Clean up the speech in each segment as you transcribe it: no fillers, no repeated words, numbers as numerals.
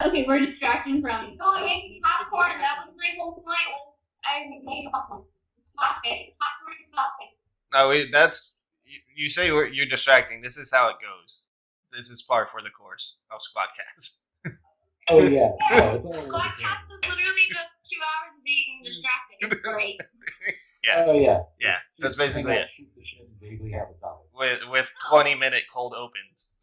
Okay, we're distracting from. Oh, I ate popcorn. That was my whole point. I made popcorn. Popcorn. No, you say you're distracting. This is how it goes. This is par for the course of SqwadCast. Oh yeah. Podcast is literally just 2 hours of being distracted. It's great. Yeah. Oh yeah. Yeah, that's basically it. Shoot the shit and vaguely have a topic. With 20-minute cold opens.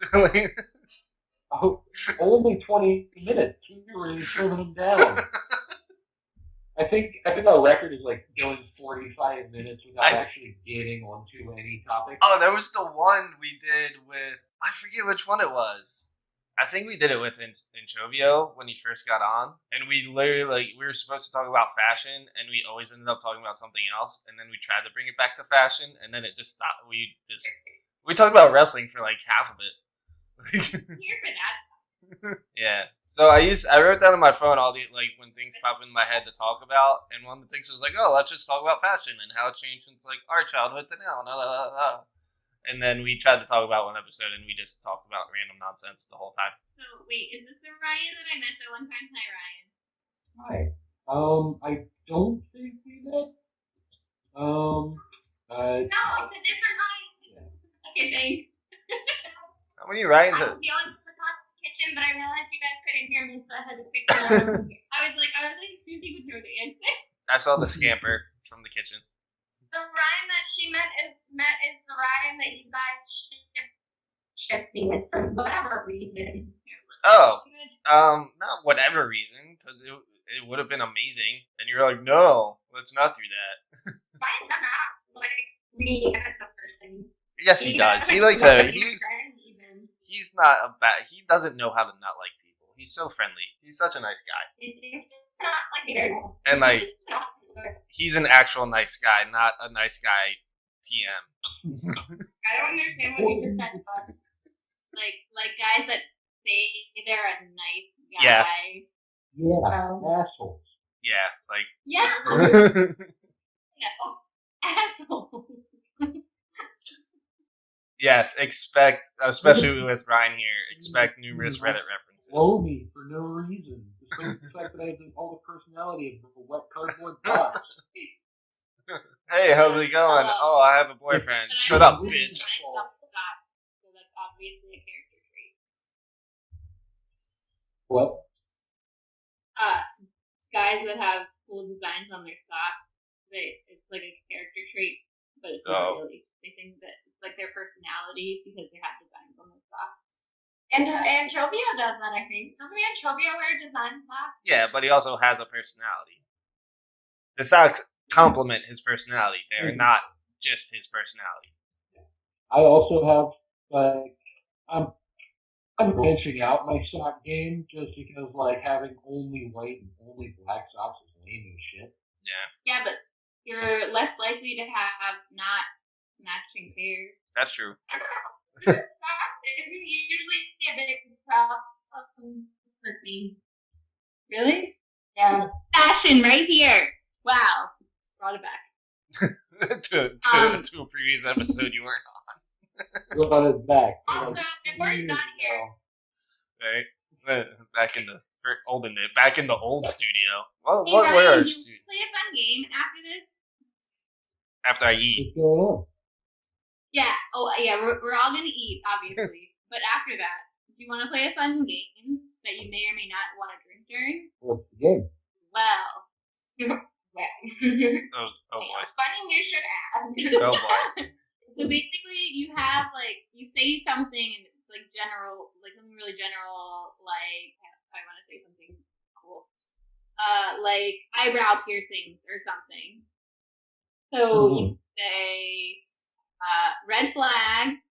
Oh, only 20 minutes. We were trimming them down. I think our record is like going 45 minutes without actually getting onto any topic. Oh, there was the one we did with, I forget which one it was. I think we did it with Introvio when he first got on, and we literally we were supposed to talk about fashion, and we always ended up talking about something else, and then we tried to bring it back to fashion, and then it just stopped. We talked about wrestling for like half of it. Here for that. Yeah. So I wrote down on my phone all the when things pop in my head to talk about, and one of the things was like, oh, let's just talk about fashion and how it changed since like our childhood to now. And then we tried to talk about one episode, and we just talked about random nonsense the whole time. So wait, is this the Ryan that I met that one time? Hi, Ryan. Hi. I don't think we met. No, it's a different Ryan. Yeah. Okay, thanks. How many Ryans? I was yelling for the kitchen, but I realized you guys couldn't hear me, so I had to fix it. I was like, Susie would know the answer. I saw the scamper from the kitchen. The Ryan that she met is the Ryan that you guys shipped me with for whatever reason. Oh, not whatever reason, because it would have been amazing, and you're like, no, let's not do that. Ryan's not like me as a person. Yes, he does. He likes to. He's not a bad. He doesn't know how to not like people. He's so friendly. He's such a nice guy. And like, he's an actual nice guy, not a nice guy TM. I don't understand what you just said, but like guys that say they're a nice guy. Yeah, assholes. Yeah, like. Yeah. Assholes. Yes, expect, especially with Ryan here, expect numerous Reddit references. Blow me for no reason. Despite the fact that I have all the personality of a wet cardboard box. Hey, how's it going? Oh, I have a boyfriend. Shut up, bitch. So that's obviously a character trait. What? Guys that have cool designs on their socks, it's like a character trait, but it's not really. They think that it's like their personality because they have designs on their socks. And Antrovio does that, I think. Doesn't Antrovio wear design socks? Yeah, but he also has a personality. The socks complement his personality. They are not just his personality. I also have I'm branching out my sock game just because having only white and only black socks is lame as shit. Yeah. Yeah, but you're less likely to have not matching pairs. That's true. Usually a big problem for me. Really? Yeah. Fashion right here. Wow. Brought it back. to a previous episode you weren't on. Brought it back. Also, if we're done here. Right. Back in the old studio. Well, hey, what Ryan, were our you studios? play a fun game after this? After I eat. What's going on? Yeah. Oh, yeah. We're all gonna eat, obviously. But after that, do you want to play a fun game that you may or may not want to drink during? What's the game? Well. Oh boy. Funny you should ask. Oh boy. So basically, you have you say something and it's general, something really general, I want to say something cool, like eyebrow piercings or something. So you say red flag.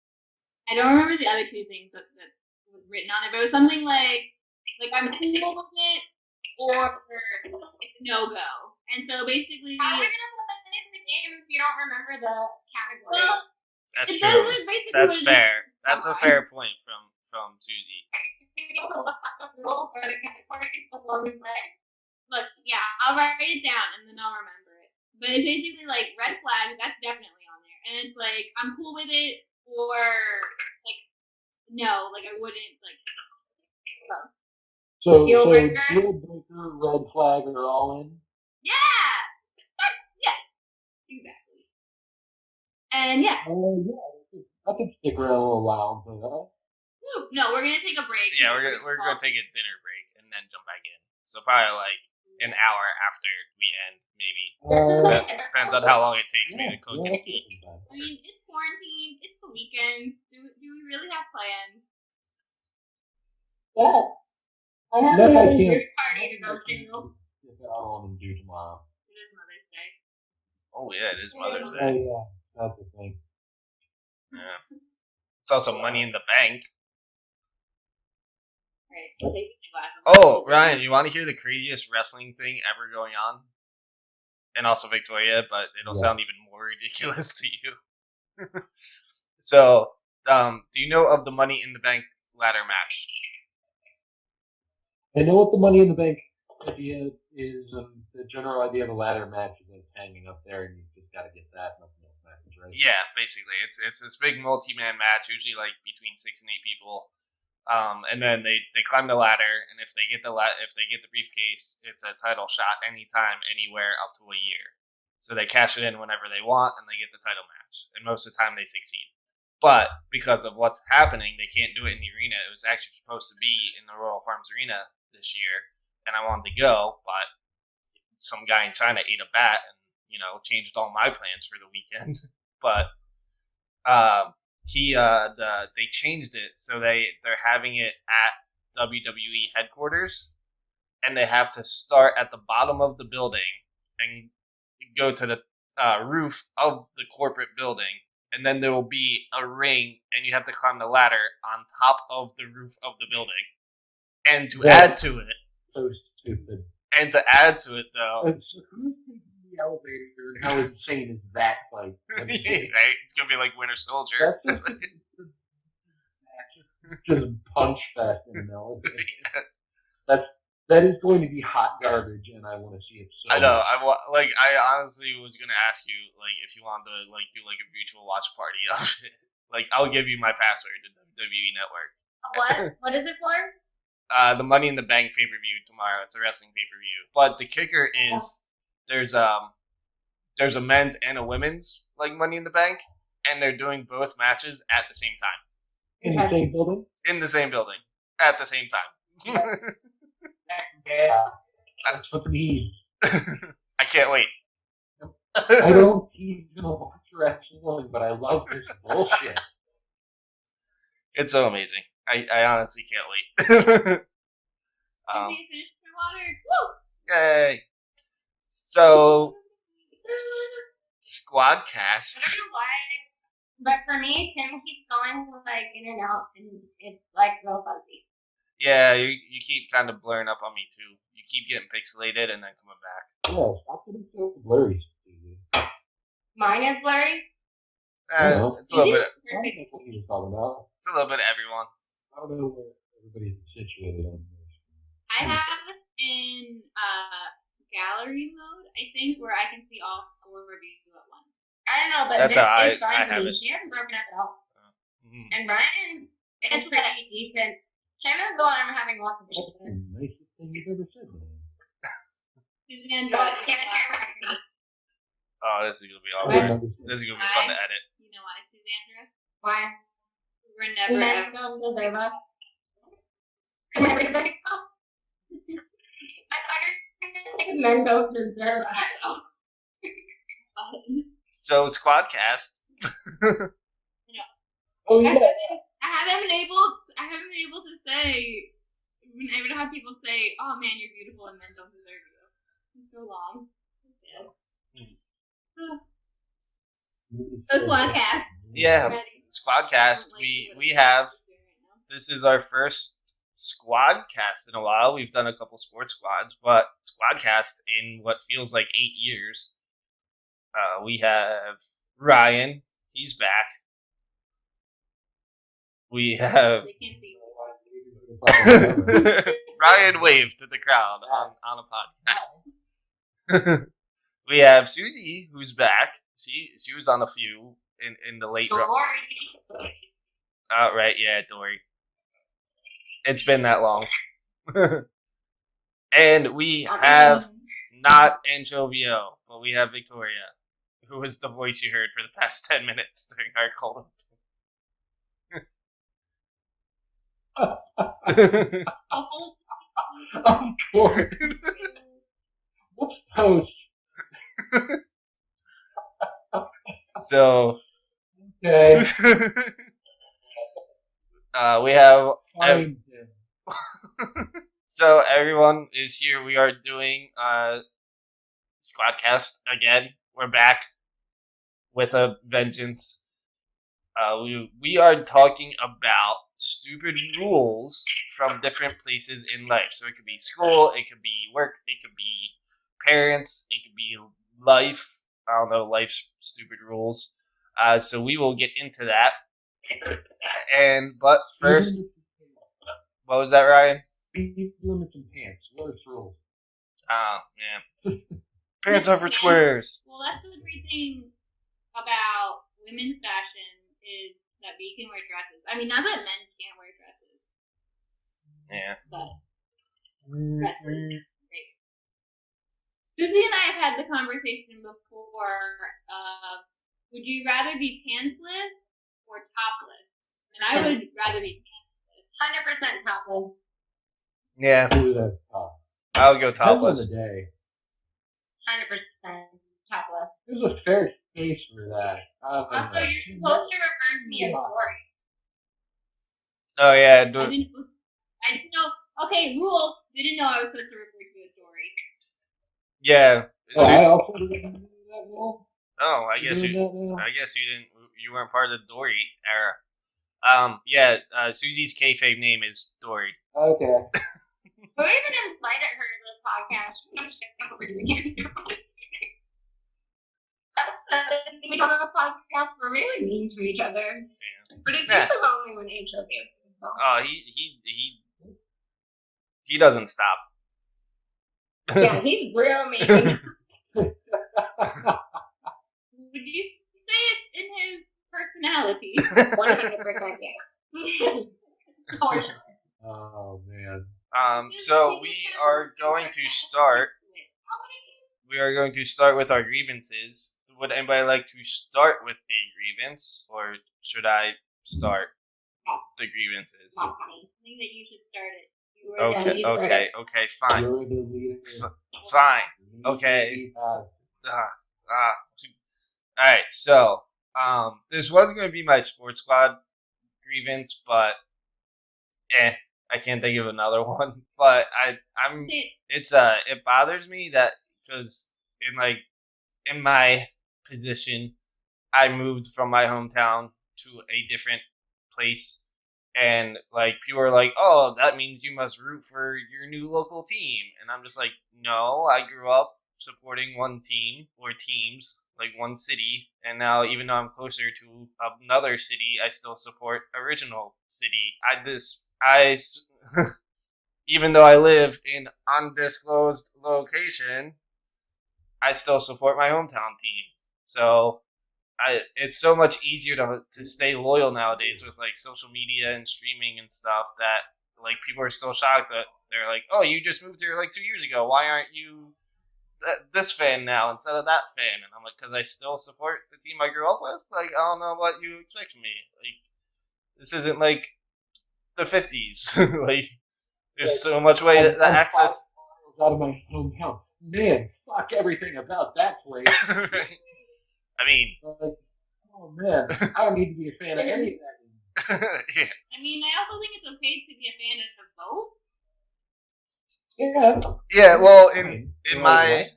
I don't remember the other two things that was written on it, but it was something like I'm cool with it or it's no go. And so basically, how are we gonna play the game if you don't remember the category? Well, that's true. That's fair. That's a fair point from Susie. Look, yeah, I'll write it down and then I'll remember it. But it's basically red flag, that's definitely on there. And it's I'm cool with it or no, I wouldn't So Deal breaker? deal breaker, red flag are all in. Yeah! Yeah, exactly. And yeah. I could stick around a little while for that. No, we're going to take a break. Yeah, we're gonna take a dinner break and then jump back in. So probably like an hour after we end, maybe. Depends on how long it takes me to cook and eat. I mean, it's quarantine. It's the weekend. Do we really have plans? Yeah. I have No, I a can't. party to go to. I don't want to do tomorrow. It is Mother's Day. Oh yeah, it is Mother's Oh Day. yeah, that's the thing. Yeah. It's also Money in the Bank. Right. I'll take my glasses. Oh, Ryan, you want to hear the craziest wrestling thing ever going on? And also Victoria, but it'll sound even more ridiculous to you. So, do you know of the Money in the Bank ladder match? I know what the Money in the Bank idea is. The general idea of a ladder match is it's hanging up there, and you just got to get that. Nothing else matters, right? Yeah, basically, it's this big multi-man match, usually like between 6 and 8 people. And then they climb the ladder, and if they get the briefcase, it's a title shot anytime, anywhere, up to a year. So they cash it in whenever they want, and they get the title match. And most of the time, they succeed. But because of what's happening, they can't do it in the arena. It was actually supposed to be in the Royal Farms Arena this year, and I wanted to go, but some guy in China ate a bat and changed all my plans for the weekend. But they changed it, so they're having it at WWE headquarters, and they have to start at the bottom of the building and go to the roof of the corporate building, and then there will be a ring, and you have to climb the ladder on top of the roof of the building. And to add to it, So stupid. and to add to it though, So who's taking the elevator, and how insane is that? Like, right? It's gonna be like Winter Soldier. That's just punch fest in an elevator. That is going to be hot garbage, and I want to see it. So I know. I honestly was gonna ask you if you wanted to do a virtual watch party of it. I'll give you my password to WWE Network. What? What is it for? The Money in the Bank pay-per-view tomorrow. It's a wrestling pay-per-view. But the kicker is there's a men's and a women's Money in the Bank, and they're doing both matches at the same time. in the same building. In the same building at the same time. Yeah, that's what we need. I can't wait. I don't even watch wrestling, but I love this bullshit. It's so amazing. I honestly can't wait. You finished your water. Woo! Yay! So, SqwadCast. I don't know why, but for me, Tim keeps going in and out, and it's real fuzzy. Yeah, you keep kind of blurring up on me too. You keep getting pixelated and then coming back. Yeah, stop getting so blurry. Mine is blurry. It's a little bit. I don't know what you're talking about. It's a little bit of everyone. I don't know where everybody's situated on this. I have this in gallery mode, I think, where I can see all 4 reviews at once. I don't know, but That's this how I is fine have to me. it. She hasn't broken up at all. Mm-hmm. And Ryan is pretty decent. China's the one I'm having lots of issues That's the with. nicest thing you've ever said, man. Suzanne Jones can't hear me. Oh, this is gonna be I awkward. didn't understand. This is gonna be fun to edit. You know why, Suzandra? Why? We're Mm-hmm. never ever Zeva. Men go to Zeva. So, SqwadCast. Oh yeah. I haven't been able to say. Been able to have people say, "Oh man, you're beautiful," and men don't deserve you. It's so long. So SqwadCast. Yeah, SqwadCast. We have. This is our first SqwadCast in a while. We've done a couple sports squads, but SqwadCast in what feels like 8 years. We have Ryan. He's back. We have They can't see. Ryan waved to the crowd on a podcast. We have Susie, who's back. She was on a few in the late. Dory. Right, yeah, Dory. It's been that long. And we have not Anchovio, but we have Victoria, who was the voice you heard for the past 10 minutes during our cold Of course. What's post? So, Okay. we have. Find him. So everyone is here. We are doing SqwadCast again. We're back with a vengeance. We are talking about stupid rules from different places in life. So it could be school, it could be work, it could be parents, it could be life. I don't know, life's stupid rules. So we will get into that. But first, what was that, Ryan? Limits and pants. Worst rules. Oh, yeah. Pants over squares. Well, that's the great thing about women's fashion is that we can wear dresses. I mean, not that men can't wear dresses. Yeah. But dresses. Great. Susie and I have had the conversation before of would you rather be pantsless or topless? And I would rather be pantsless. 100% topless. Yeah. Ooh, that's tough. I'll go Depends on topless. the day. 100% topless. There's a fair space for that. Also, you're supposed to refer to me as Dory. Oh, yeah. I didn't know. Okay, rules. Didn't know I was supposed to refer to you as Dory. Yeah. I also didn't do that rule. Oh, I guess you didn't. You weren't part of the Dory era. Yeah. Susie's kayfabe name is Dory. Okay. We're even invited her to the podcast. We don't have a podcast. We're really mean to each other. Yeah. But it's usually only when HOV is involved. Oh, he doesn't stop. Yeah, he's real mean. Would you say it's in his personality? 100% yes. For sure. Oh man. So we are going to start. We are going to start with our grievances. Would anybody like to start with a grievance, or should I start the grievances? I think that you should start it. Okay, fine. You're the leader. Fine. Okay. Alright, so, this was going to be my sports squad grievance, but, I can't think of another one. But it bothers me that, because in my position, I moved from my hometown to a different place, and people are like, oh, that means you must root for your new local team, and I'm just like, no, I grew up supporting one team or teams, one city, and now even though I'm closer to another city, I still support original city. Even though I live in undisclosed location, I still support my hometown team. So it's so much easier to stay loyal nowadays with social media and streaming and stuff that people are still shocked that they're like, oh, you just moved here 2 years ago. Why aren't you this fan now instead of that fan? And I'm like, because I still support the team I grew up with. I don't know what you expect from me. This isn't the 50s. There's so much way to access. Out of my hometown. Man, fuck everything about that place. I mean, oh man, I don't need to be a fan of anything. Yeah. I mean, I also think it's okay to be a fan of both. Yeah. Yeah. Well, in Why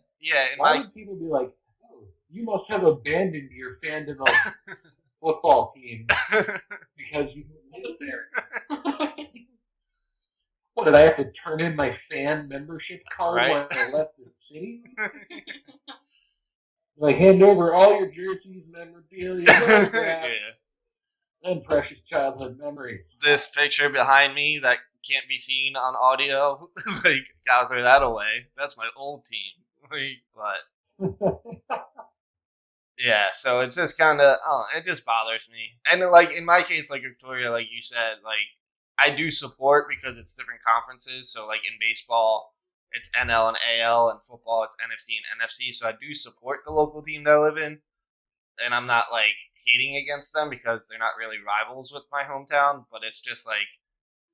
my would people be like, oh, you must have abandoned your fandom of football team because you live there? What, did I have to turn in my fan membership card when I left the city? Hand over all your jerseys, memorabilia, and precious childhood memories. This picture behind me that can't be seen on audio, gotta throw that away. That's my old team. But yeah, so it's just kind of, it just bothers me. And in my case, Victoria, you said, I do support because it's different conferences. So in baseball, it's NL and AL, and football it's NFC and NFC. So I do support the local team that I live in, and I'm not like hating against them because they're not really rivals with my hometown. But it's just like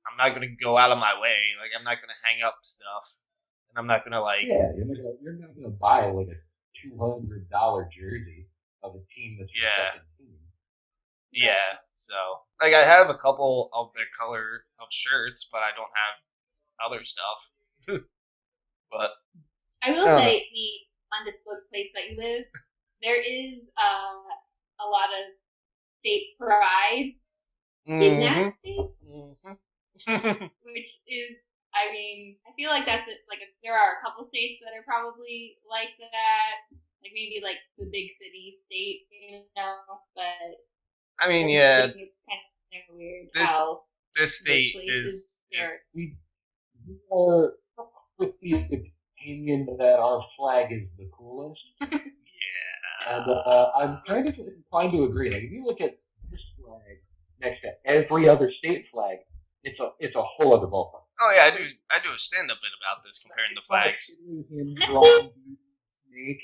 I'm not gonna go out of my way. Like I'm not gonna hang up stuff, and I'm not gonna like Yeah, you're not gonna buy like a $200 jersey of a team that's your Yeah. second team. Yeah, so like I have a couple of their color of shirts, but I don't have other stuff. But I will say the undisclosed place that you live, there is a lot of state pride in that state, which is, I mean, I feel like that's it. Like there are a couple states that are probably like that, like maybe like the big city state, you know, but. I mean, yeah, it's kind of weird this, how this state places is We are with the opinion that our flag is the coolest. yeah. And I'm kind of inclined to agree. Like, if you look at this flag next to every other state flag, it's a whole other ballpark. Oh yeah, I do a stand-up bit about this comparing the flags. Snake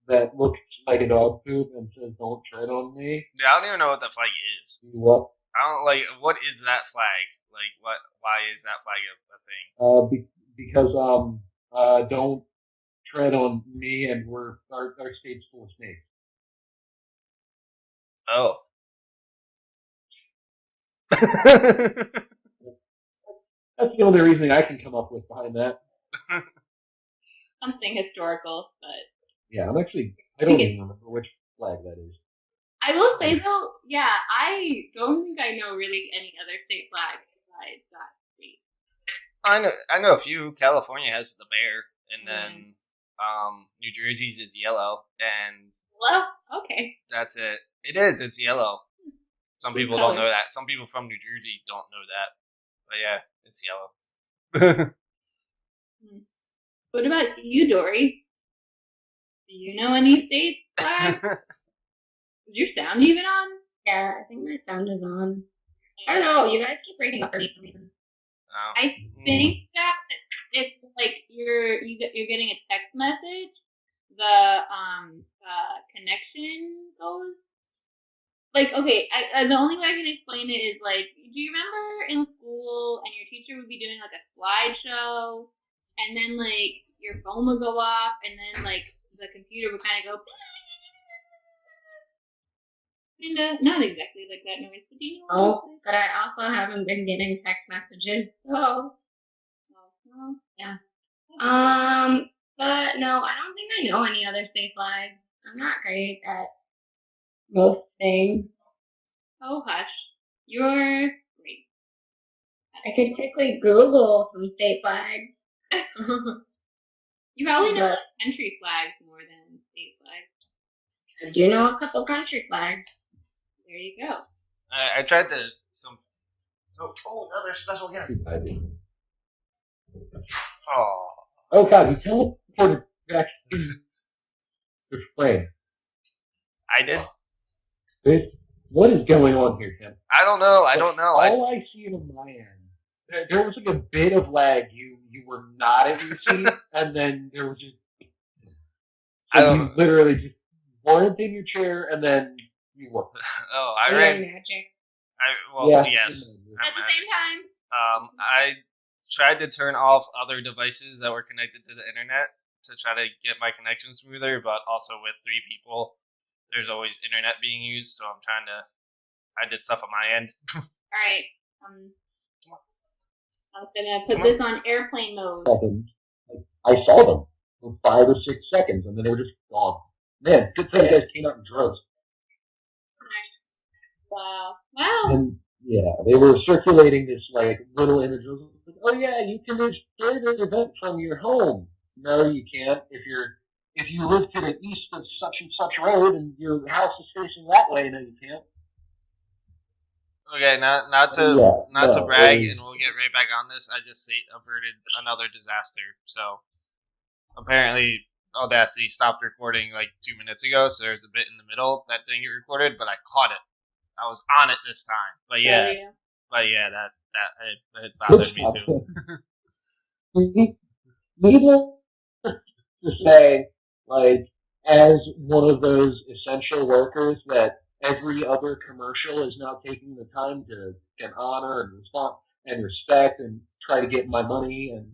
that looks like a dog poop and says "Don't tread on me." Yeah, I don't even know what that flag is. What? I don't like. What is that flag? Like, what? Why is that flag a thing? Because don't tread on me, and our state's full of snakes. Oh. That's the only reasoning I can come up with behind that. something historical, but Yeah, I don't even remember which flag that is. I will say though, yeah, I don't think I know really any other state flag besides that state. I know a few. California has the bear, and then New Jersey's is yellow, and Well, okay. that's it. It is. It's yellow. Some people don't know that. Some people from New Jersey don't know that. But yeah, it's yellow. What about you, Dory? Do you know any state flags? Is your sound even on? Yeah, I think my sound is on. I don't know. You guys keep breaking up for some reason. Oh. I think that it's like you're getting a text message. The connection goes. Like, okay, the only way I can explain it is like, do you remember in school and your teacher would be doing like a slideshow, and then like your phone would go off, and then like the computer would kind of go. Not exactly like that noise, but do you know? Oh, but I also haven't been getting text messages. So, yeah. But no, I don't think I know any other state flags. I'm not great at most things. Oh hush, you're great. I could quickly Google some state flags. You probably know country flags more than state flags. I do know a couple country flags. There you go. I tried to another special guest. Oh God, he teleported back in the frame. I did. What is going on here, Tim? I don't know. All I see on my end, there was like a bit of lag. You were not at your seat, and then there was just. You literally just weren't in your chair, and then you were. Oh, I ran. Magic. Yes. At the same time. I tried to turn off other devices that were connected to the internet to try to get my connection smoother, but also with 3 people, there's always internet being used, so I did stuff on my end. Alright. I'm gonna put this on airplane mode. Seconds. I saw them for 5 or 6 seconds, and then they were just gone. Man, good thing you guys came out in droves. Wow. And yeah, they were circulating this like little image. It was like, oh yeah, you can enjoy this event from your home. No, you can't. If you live to the east of such and such road and your house is facing that way, no, you can't. Okay, not to brag, and we'll get right back on this. I just averted another disaster. So apparently, Audacity stopped recording like 2 minutes ago. So there's a bit in the middle that didn't get recorded, but I caught it. I was on it this time. But yeah, it bothered me too. needless to say, like, as one of those essential workers that every other commercial is now taking the time to honor and respond and respect and try to get my money and,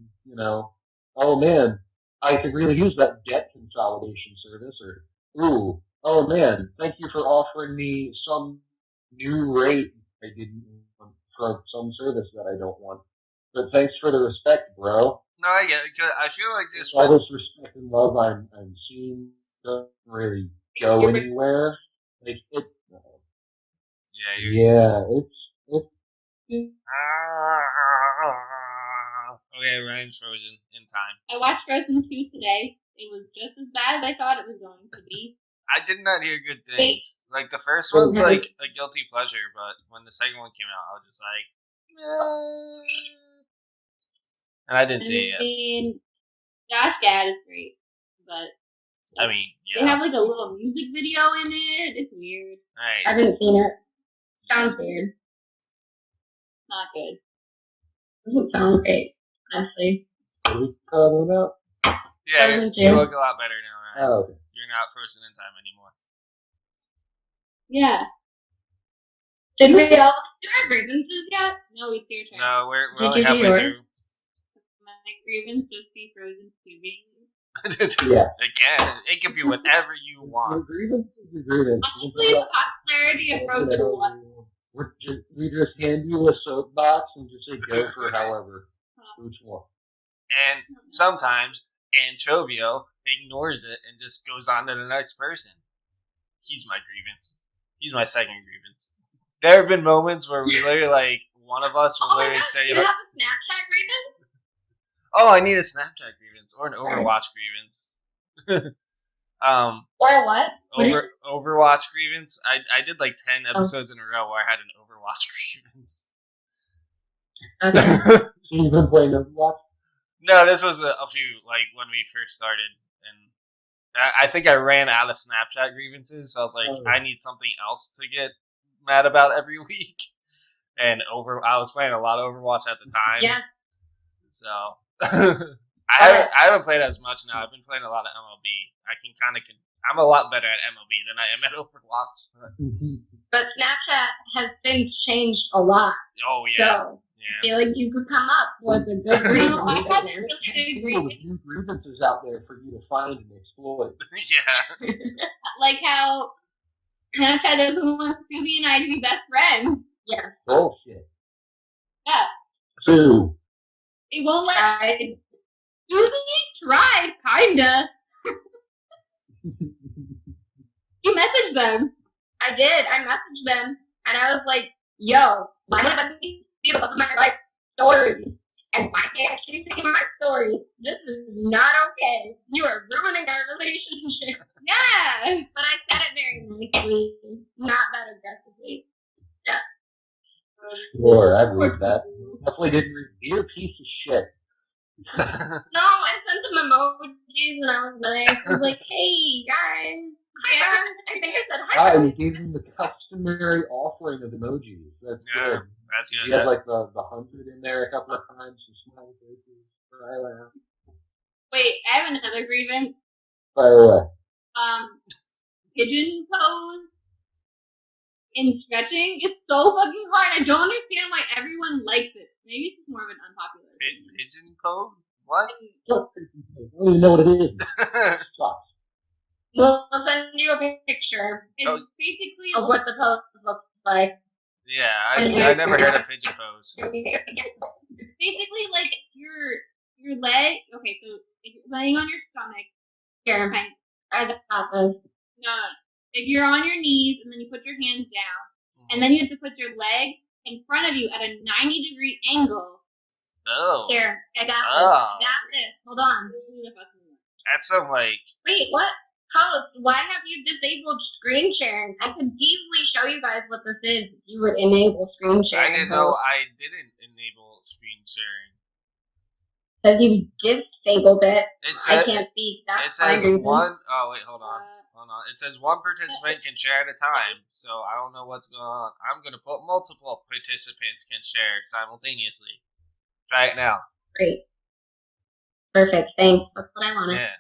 oh man, I could really use that debt consolidation service or, ooh, oh man, thank you for offering me some new rate I didn't want for some service that I don't want. But thanks for the respect, bro. No, I get it. 'Cause I feel like just All this respect and love I'm seeing doesn't really go anywhere. Like it. It's okay, Ryan's frozen in time. I watched Frozen 2 today. It was just as bad as I thought it was going to be. I did not hear good things. Like the first one's like a guilty pleasure, but when the second one came out, I was just like, and I didn't see it yet. I mean, Josh Gad is great, but I mean, they have like a little music video in it. It's weird. Right. I haven't seen it. Sounds weird. Not good. Doesn't sound great, honestly. What are we talking about? Yeah, Frozen you 2. look a lot better now, Ryan. Oh, okay. You're not frozen in time anymore. Yeah. Did we all do our grievances yet? No, it's your turn. No, we're Did only you do halfway yours? through. My grievance just be Frozen 2 being. Yeah. Again, it can be whatever you Your want. grievance is a grievance. Honestly, the popularity of Frozen 1. We just hand you a soapbox and just say go for however. Which one? And sometimes Anchovio ignores it and just goes on to the next person. He's my grievance. He's my second grievance. There have been moments where we literally, like, one of us will literally say, you have a Snapchat grievance? oh, I need a Snapchat grievance or an Overwatch grievance. Or what? Overwatch grievance. I did like 10 episodes in a row where I had an Overwatch grievance. Okay. So you've been playing Overwatch? No, this was a few, like, when we first started. And I think I ran out of Snapchat grievances, so I was like, I need something else to get mad about every week. And I was playing a lot of Overwatch at the time. Yeah. So I haven't played as much now. I've been playing a lot of MLB. I'm a lot better at MLB than I am at Overwatch. But Snapchat has things changed a lot. Oh yeah. So I feel like you could come up with a good reason. I thought there was New grievances out there for you to find and exploit. Yeah. like how Snapchat is who wants Scooby and I to be best friends. Yeah. Bullshit. Yeah. Two. It won't let Scooby tried, kinda. You messaged them. I did. I messaged them and I was like, yo, why don't I see my life stories? And why can't she see my stories? This is not okay. You are ruining our relationship. Yeah. But I said it very nicely, not that aggressively. Yeah. Sure, I believe that. Definitely didn't read. You're a piece of shit. No, I sent them emojis and I was like, hey guys. Hi guys. I think I said hi. Ah, you gave them the customary offering of emojis. That's good. That's good. You had like the 100 in there a couple of times, some smiley faces. I laugh. Wait, I have another grievance. Fire away. Pigeon pose in stretching is so fucking hard. I don't understand why everyone likes it. Maybe it's just more of an unpopular thing. Pigeon pose? What? I don't even know what it is. It sucks. We'll send you a picture It's basically of what the pose looks like. Yeah, I never heard of pigeon pose. it's basically like your leg. Okay, so if you're laying on your stomach, Here, I just got this. no, if you're on your knees and then you put your hands down, and then you have to put your leg in front of you at a 90-degree angle. Oh. Here, I got this. Oh. I got this. Hold on. That's some like. Wait, what? Host, why have you disabled screen sharing? I could easily show you guys what this is if you would enable screen I sharing. didn't know I didn't enable screen sharing. Because you disabled it. It I says, can't speak. it That's my says reason. one. Oh wait, hold on. It says one participant can share at a time. So I don't know what's going on. I'm gonna put multiple participants can share simultaneously. Try it now. Great. Perfect. Thanks. That's what I wanted. Yeah.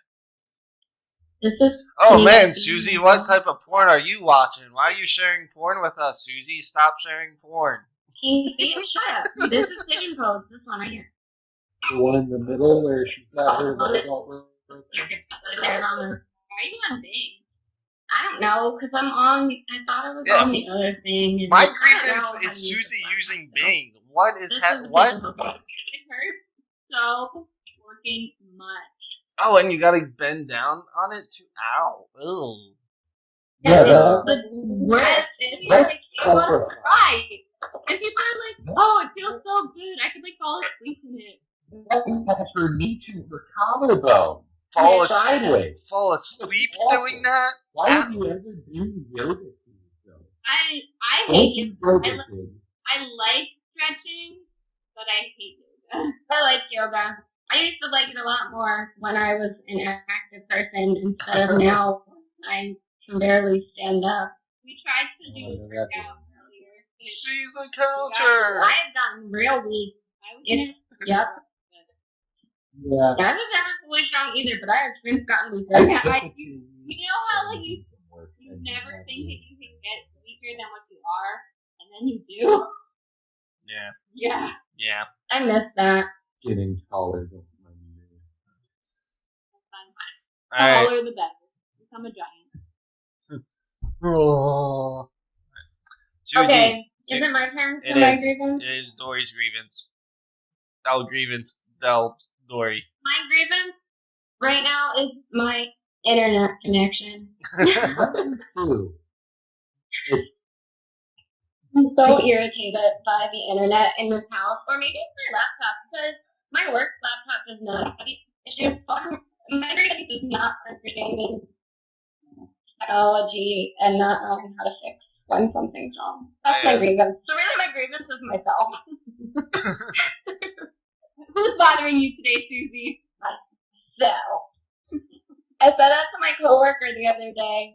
This is. Oh man, Susie, what type of porn are you watching? Why are you sharing porn with us, Susie? Stop sharing porn. Shut up. This is Pigeon Pose. This one right here. The one in the middle where she's got her leg all broken. Are you on Bing? I don't know, because I'm on. I thought it was Yeah. on the other thing. And My I don't grievance know how is to use Susie it. using Bing. What is This is what? Pigeon Pose. It hurts so working much. Oh, and you gotta bend down on it too. Ow. Ew. Yeah, The worst is That's like, I want to over. cry. And people are like, oh, it feels so good. I could like fall asleep in it. That's her knee to her collarbone. Fall Yeah, asleep, sideways. fall asleep Awful. doing that? Why would you ever do yoga to yourself? I Don't hate do it. yoga, I kid. like stretching, but I hate yoga. I like yoga. I used to like it a lot more when I was an active person instead of now. I can barely stand up. We tried to do Oh, a that's workout earlier. but it- She's a counter. I have gotten real weak. I was Yep. Yeah. I was never fully strong either, but I have since gotten weaker. you know how like you never think that you can get weaker than what you are, and then you do. Yeah. Yeah. Yeah. I miss that. Getting taller. Don't mind me. That's fine. The All right. taller the better. Become a giant. Oh. Susie, Okay, is it my turn it for my is. grievance? It is Dory's grievance. Dory. My grievance right now is my internet connection. True. I'm so irritated by the internet in this house, or maybe it's my laptop, because my work laptop is not issues. My internet is not understanding technology and not knowing how to fix when something's wrong. That's my grievance. So really my grievance is myself. Who's bothering you today, Susie? Myself. I said that to my coworker the other day.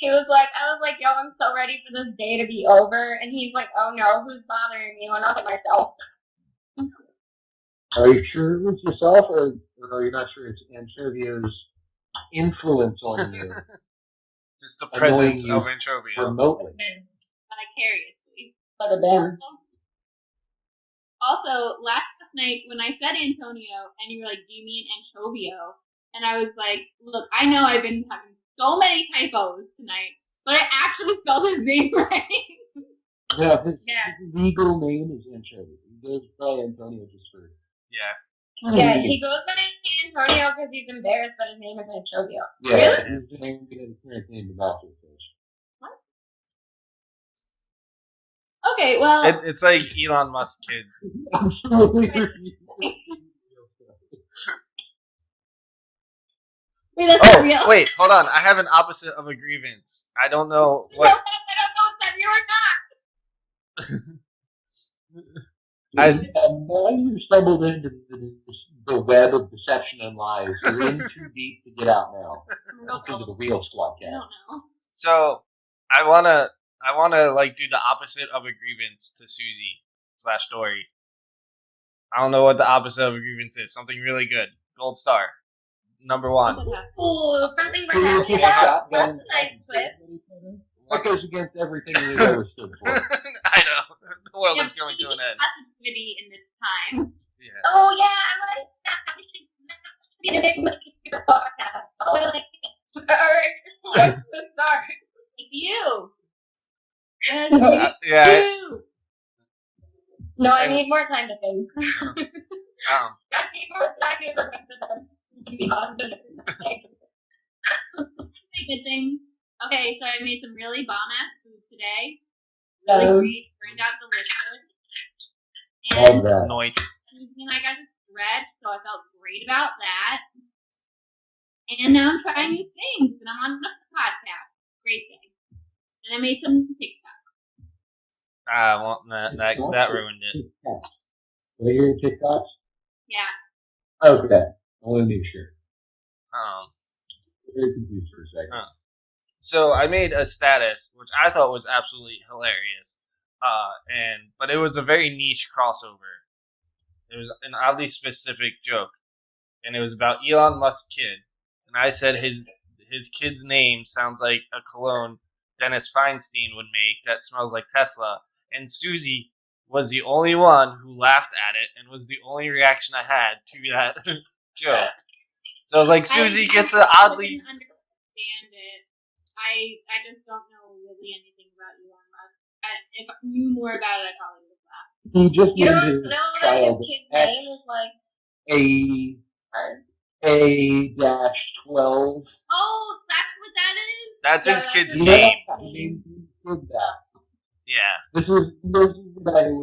I was like, yo, I'm so ready for this day to be over. And he's like, oh no, who's bothering you? And I was like, myself. Are you sure it's yourself, or are you not sure it's Anchorvio's influence on you Just the Annoying presence you of Antrovio. remotely? Vicariously. For the damn. Also, last night when I said Antonio and you were like, do you mean Anchovio? And I was like, look, I know I've been having so many typos tonight, but I actually spelled his name right. Yeah, his Yeah. legal name is Anchovy. He goes by Antonio just for. Yeah. Yeah, he goes by Antonio because he's embarrassed, but his name is Anchovio. Yeah, his name is his name is after fish. Okay, well, It's like Elon Musk kid. wait, that's not real. Oh, wait, hold on. I have an opposite of a grievance. I don't know No, what. I don't know if you or not. And now you stumbled into the web of deception and lies. You're in too deep to get out now. Welcome to the real I SqwadCast. don't know. So I wanna like do the opposite of a grievance to Susie / Dory. I don't know what the opposite of a grievance is. Something really good. Gold star. Number 1. Ooh, something So you like take a that. shotgun That's a nice twist. That goes against everything we've ever stood for. I know. The world is coming to an end. Positivity in this time. Yeah. Oh yeah, I like that. We should be the podcast. Oh, I like it. Alright, what's the start? It's you. Yeah. You. No, I need more time to think. Um, I need more time to be positive. Good thing. Okay, so I made some really bomb-ass food today. Um, Really great. Turned out delicious. Love And that. noise. I got to stretch, so I felt great about that. And now I'm trying new things, and I'm on the podcast. Great thing. And I made some TikTok. Well, that ruined it. Are you TikToks? Yeah. Okay. I want to make sure. Very confused for a second. So I made a status, which I thought was absolutely hilarious. But it was a very niche crossover. It was an oddly specific joke. and it was about Elon Musk's kid. And I said his kid's name sounds like a cologne Dennis Feinstein would make that smells like Tesla. And Susie was the only one who laughed at it and was the only reaction I had to that joke. So I was like, Susie gets an I oddly... didn't understand it. I just don't know really anything about Elon Musk. If I knew more about it, I probably would have laughed. He just You don't named his know that child his kid's name is like A-12. Oh, that's what that is? That's Yeah, his that's kid's his name. He named his kid that. Yeah. This is the guy who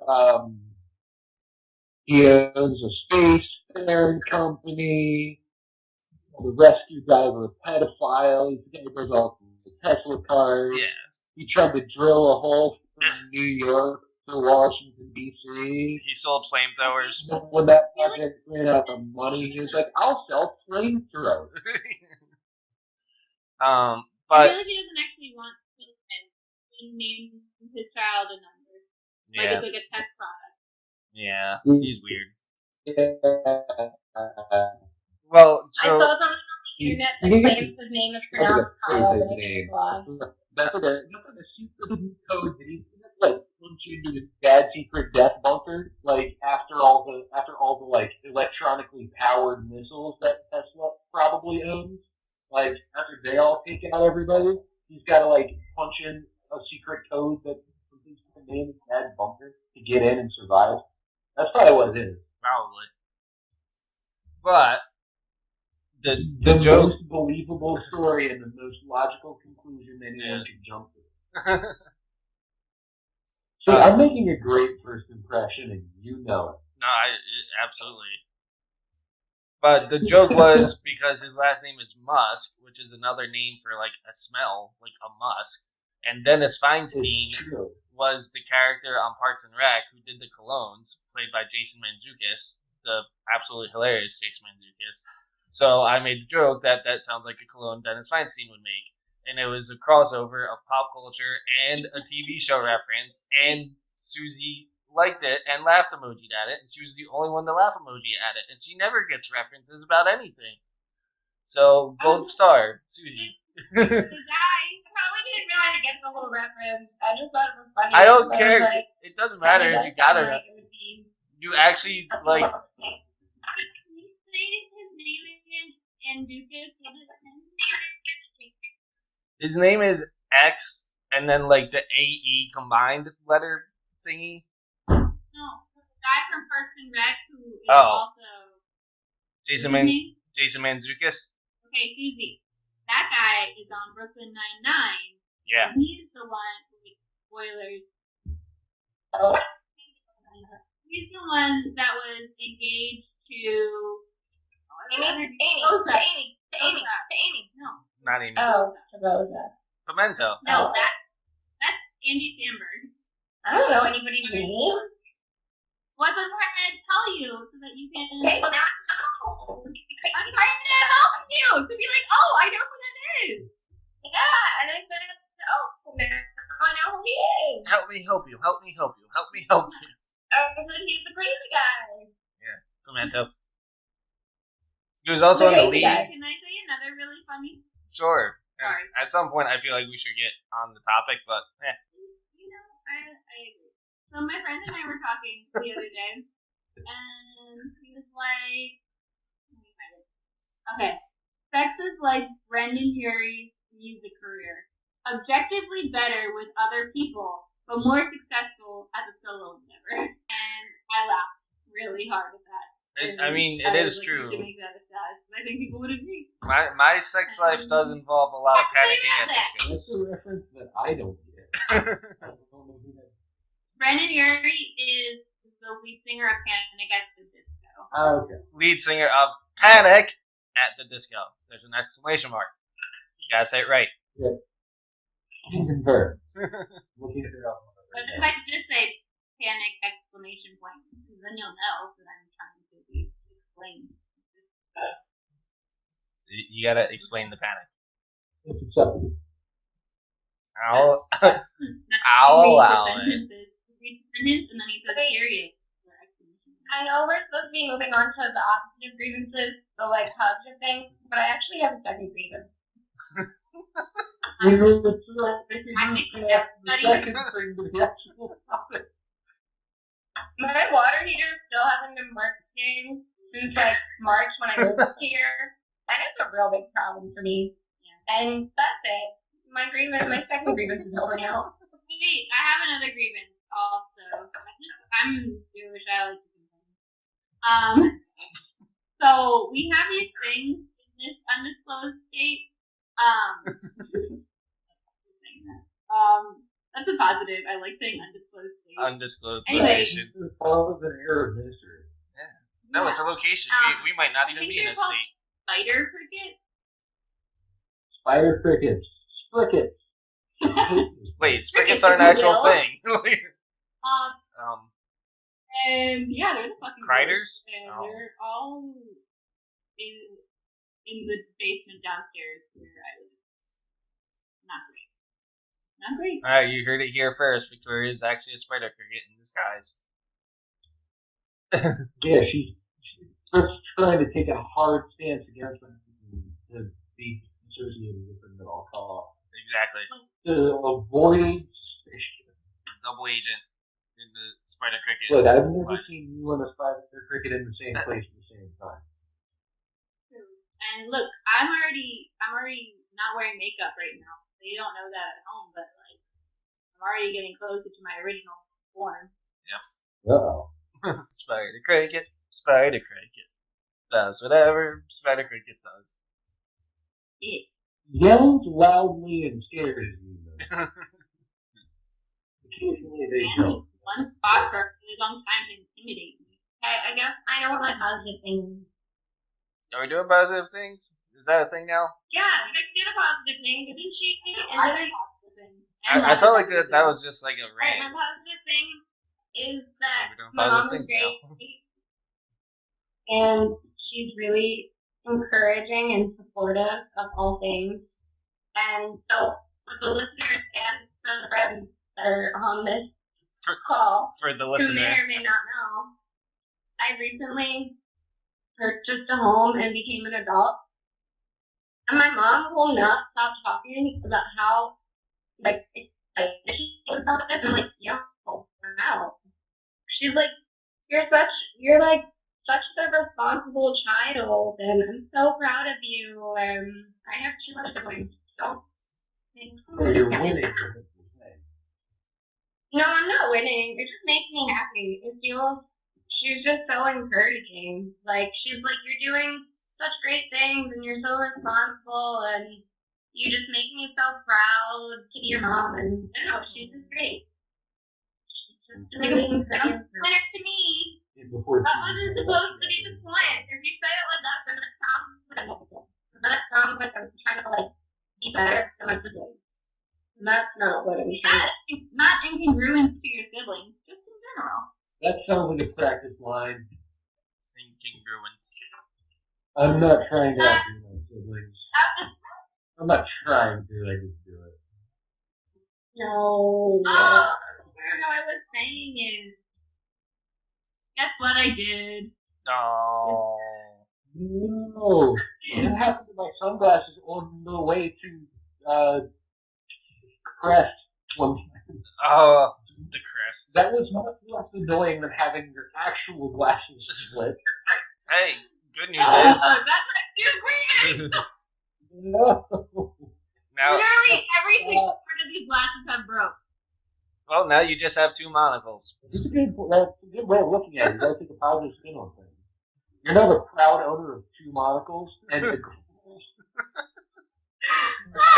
was, he owns a space faring company, the rescue driver, a pedophile, he's the guy who goes off the Tesla cars. Yeah. He tried to drill a hole from New York to Washington, D.C. He sold flamethrowers. When that project ran out of money, he was like, I'll sell flamethrowers. I But feel like he doesn't actually want children. He named his child a number. Like yeah, it's like a test product. yeah, he's weird. Yeah. Well, I so saw someone on the internet that claims his name is pronounced Kyle, but it's wrong. That's like a secret code that he like once you do the bad secret death bunker, like after all the like electronically powered missiles that Tesla probably owns, like after they all take out everybody, he's gotta like punch in a secret code that releases the name of bad bunker to get in and survive. That's probably what it is. probably. But the The joke. most believable story and the most logical conclusion anyone could jump to. See, I'm making a great first impression, and you know it. No, absolutely. But the joke was because his last name is Musk, which is another name for like a smell, like a musk. And Dennis Feinstein It's true. was the character on Parks and Rec who did the colognes, played by Jason Mantzoukas, the absolutely hilarious Jason Mantzoukas. So I made the joke that sounds like a cologne Dennis Feinstein would make. And it was a crossover of pop culture and a TV show reference, and Susie liked it and laughed emojied at it, and she was the only one to laugh emoji at it, and she never gets references about anything. So, gold star, Susie. The guy. I probably didn't realize it gets a little reference. I just thought it was funny. I don't So I care. was like, It doesn't matter if you got it. like, it would be- You actually, like, Can you say his name again? And Dukas? his name is X, and then, like, the AE combined letter thingy. No, the guy from Parks and Rec who is Oh. also Jason what's his name? Jason Mantzoukas. Okay, Susie. That guy is on Brooklyn Nine-Nine. Yeah. And he's the one who, spoilers, Oh, he's the one that was engaged to Amy. No. Not even. Oh, Rosa. Pimento. No, that's Andy Samberg. I don't know anybody's name. What was I trying to tell you so that you can Okay, well, now, I'm trying to help you to be like, oh, I know who that is. yeah, and I said, oh, now I know who he is. Help me help you. Help me help you. Help me help you. Oh, but he's the crazy guy. Pimento. He was also in the lead. Can I say another really funny? Sure. And Sorry. at some point, I feel like we should get on the topic, but You know, I agree. So my friend and I were talking the other day, and he was like, let me find it. Okay. Sex is like Brendan Urie's music career. Objectively better with other people, but more successful as a solo endeavor. And I laughed really hard at that. I mean, it I is was like, true. you can make that a stat. I think people would agree. My sex life does involve a lot of panicking at That's discos. a reference that I don't get. I don't know who that is. Brendan Urie is the lead singer of Panic at the Disco. Oh, okay. Lead singer of Panic at the Disco. There's an exclamation mark. You gotta say it right. Confirmed. Looking it up. But if I could just say Panic exclamation point, because then you'll know that I'm trying to explain. You gotta explain the panic. It's acceptable. I'll I'll allow it. Read the sentence and then he says period. I know we're supposed to be moving on to the opposite of grievances, the like positive things, but I actually have a second grievance. You know, it's like I the think everybody. second thing to the actual topic. My water heater still hasn't been working since like March when I moved here, and it's a real big problem for me. And that's it. My second grievance is over now. Wait, I have another grievance also. I'm Jewish. I like to complain. So we have these things in this undisclosed state. That's a positive. I like saying undisclosed state. Undisclosed Anyway. location. It's all of an error of mystery. No, it's a location. We might not even be in a state. Spider cricket. Spider crickets. Sprickets. Wait, sprickets are an actual Will. thing. And yeah, they're the fucking Criders? birds, and Oh. they're all in the basement downstairs where I live. Not great. Not great. Alright, you heard it here first. Victoria is actually a spider cricket in disguise. Yeah, she's just trying to take a hard stance against them to be associated with them at all costs. Exactly. To avoid suspicion. Double agent in the spider cricket. Look, I've never life. seen you and a spider cricket in the same place at the same time. And look, I'm already not wearing makeup right now. They don't know that at home, but like I'm already getting closer to my original form. Uh-oh. Spider cricket. Spider cricket. Does whatever spider cricket does. Yeah. Yells loudly and scares you, though. Occasionally they don't. One spot for a long time to intimidate me. I guess I know what my positive thing is. Are we doing positive things? Is that a thing now? Yeah, I did a positive thing, didn't she? And I then like positive things. I felt like that was just like a my rant. positive thing is that We're doing my mom positive is things great, and she's really encouraging and supportive of all things. And so, for the listeners and for the friends that are on this call, For the who may listener. or may not know, I recently purchased a home and became an adult. And my mom will not stop talking about how, like, she was about this. I'm like, yo, wow. She's like, you're like such a responsible child, and I'm so proud of you. And I have 2 siblings, so thanks. So you're winning. No, I'm not winning. It just makes me happy. It feels, she's just so encouraging. Like, she's like, you're doing such great things, and you're so responsible, and you just make me so proud to be your mom. And I don't know, she's just great. She's just really encouraging. Next to me, Before that wasn't supposed to be the point. If you say it like that, then it sounds like I'm trying to, like, be better than my siblings. And that's not what I'm trying to. Not incongruence to your siblings, just in general. that sounds like a practice line. Incongruence. I'm not trying to outdo my siblings. I'm not trying to, I just do it. No. Oh, what I was saying is, guess what I did? Oh. No. What happened to my sunglasses on the way to Crest one time? Oh, the crest. That was much less annoying than having your actual glasses split. Hey, good news That's is my two grievance. No. now. Literally every single part of these glasses have broke. Well, now you just have 2 monocles. That's a good way of looking at it. You gotta take a positive spin on things. You're now the proud owner of 2 monocles, and the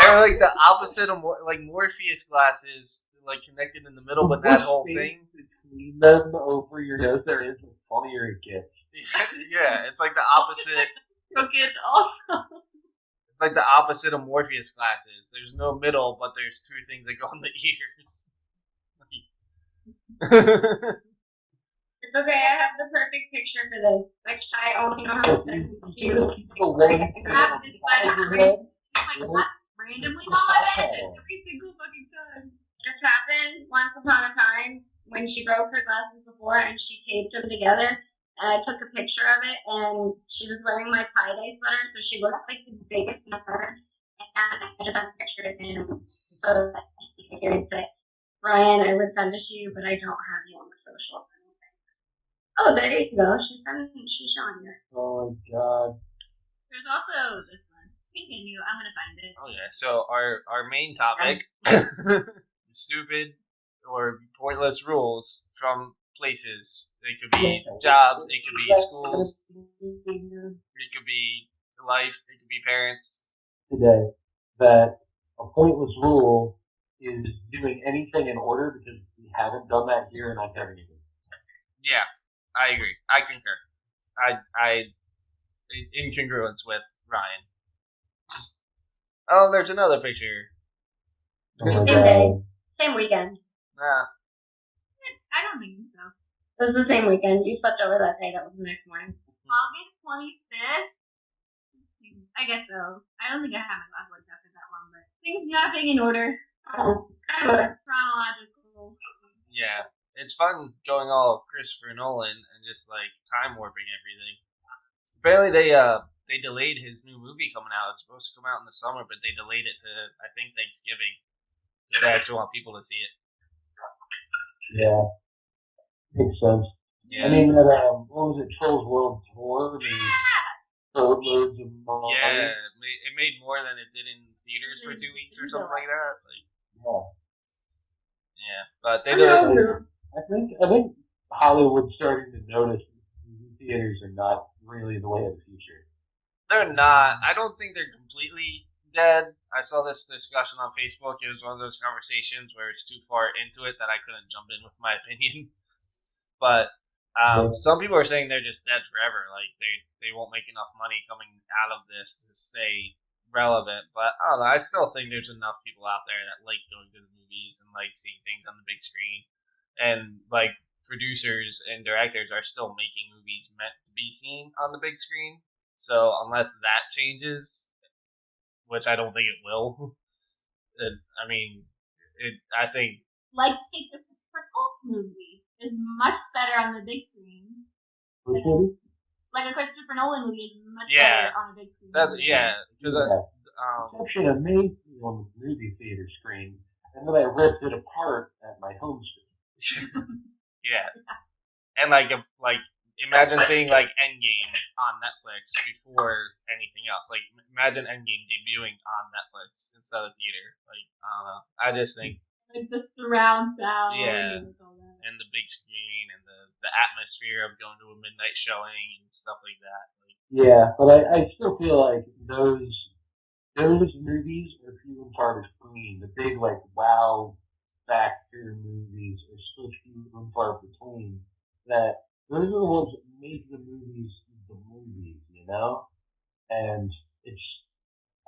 They're like the opposite of like Morpheus glasses, like connected in the middle, but that whole thing. between them over your nose there is, the funnier it gets. Yeah, it's like the opposite. Crooked also. It's like the opposite of Morpheus glasses. There's no middle, but there's 2 things that go on the ears. It's okay, I have the perfect picture for this. Which I only know how to do. The one I have this randomly on my head every single fucking time. This happened once upon a time when she broke her glasses before and she taped them together. and I took a picture of it, and she was wearing my tie-dye sweater, so she looked like the biggest nerd. And I took a picture of him so that he could say, Ryan, I would send it to you, but I don't have you on the social. Oh, there you go. She's showing you. Oh my god. There's also this one. Continue. I'm gonna find it. Oh yeah. So our main topic, stupid or pointless rules from places. It could be jobs. It could be schools. It could be life. It could be parents. Today that a pointless rule is doing anything in order because we haven't done that here in Ontario. Yeah, I agree. I concur. I in congruence with Ryan. Oh, there's another picture. Oh my Same god. day. Same weekend. Nah. I don't think so. It was the same weekend. You slept over that day. That was the next morning. August 25th. I guess so. I don't think I have my last words after that one, but things nothing in order. Chronological. Yeah, it's fun going all Christopher Nolan and just like time warping everything. Apparently, they delayed his new movie coming out. It was supposed to come out in the summer, but they delayed it to I think Thanksgiving because they actually want people to see it. Yeah. Makes sense. Yeah, I mean, that, what was it, Trolls World Tour? Boatloads of money. yeah, it made more than it did in theaters for 2 weeks or something like that. Like, yeah, but they delayed. I think Hollywood's starting to notice movie theaters are not really the way of the future. They're not. I don't think they're completely dead. I saw this discussion on Facebook. It was one of those conversations where it's too far into it that I couldn't jump in with my opinion. But some people are saying they're just dead forever. Like they won't make enough money coming out of this to stay relevant. But I don't know. I still think there's enough people out there that like going to the movies and like seeing things on the big screen. And like producers and directors are still making movies meant to be seen on the big screen. So unless that changes, which I don't think it will, I mean, I think. Like, take the Christopher Nolan movie. Is much better on the big screen. Which movie? Like a Christopher Nolan movie is much Yeah. better on a big screen. Because Exception made me on the movie theater screen, and then I ripped it apart at my home screen. yeah, and like imagine seeing like Endgame on Netflix before anything else. Like imagine Endgame debuting on Netflix instead of theater. Like I don't know. I just think Like the surround sound. Yeah. And all that. and the big screen and the atmosphere of going to a midnight showing and stuff like that. Like, Yeah, but I still feel like those movies are few and far between. The big like wow factor movies are still few and far between. That those are the ones that make the movies, you know? And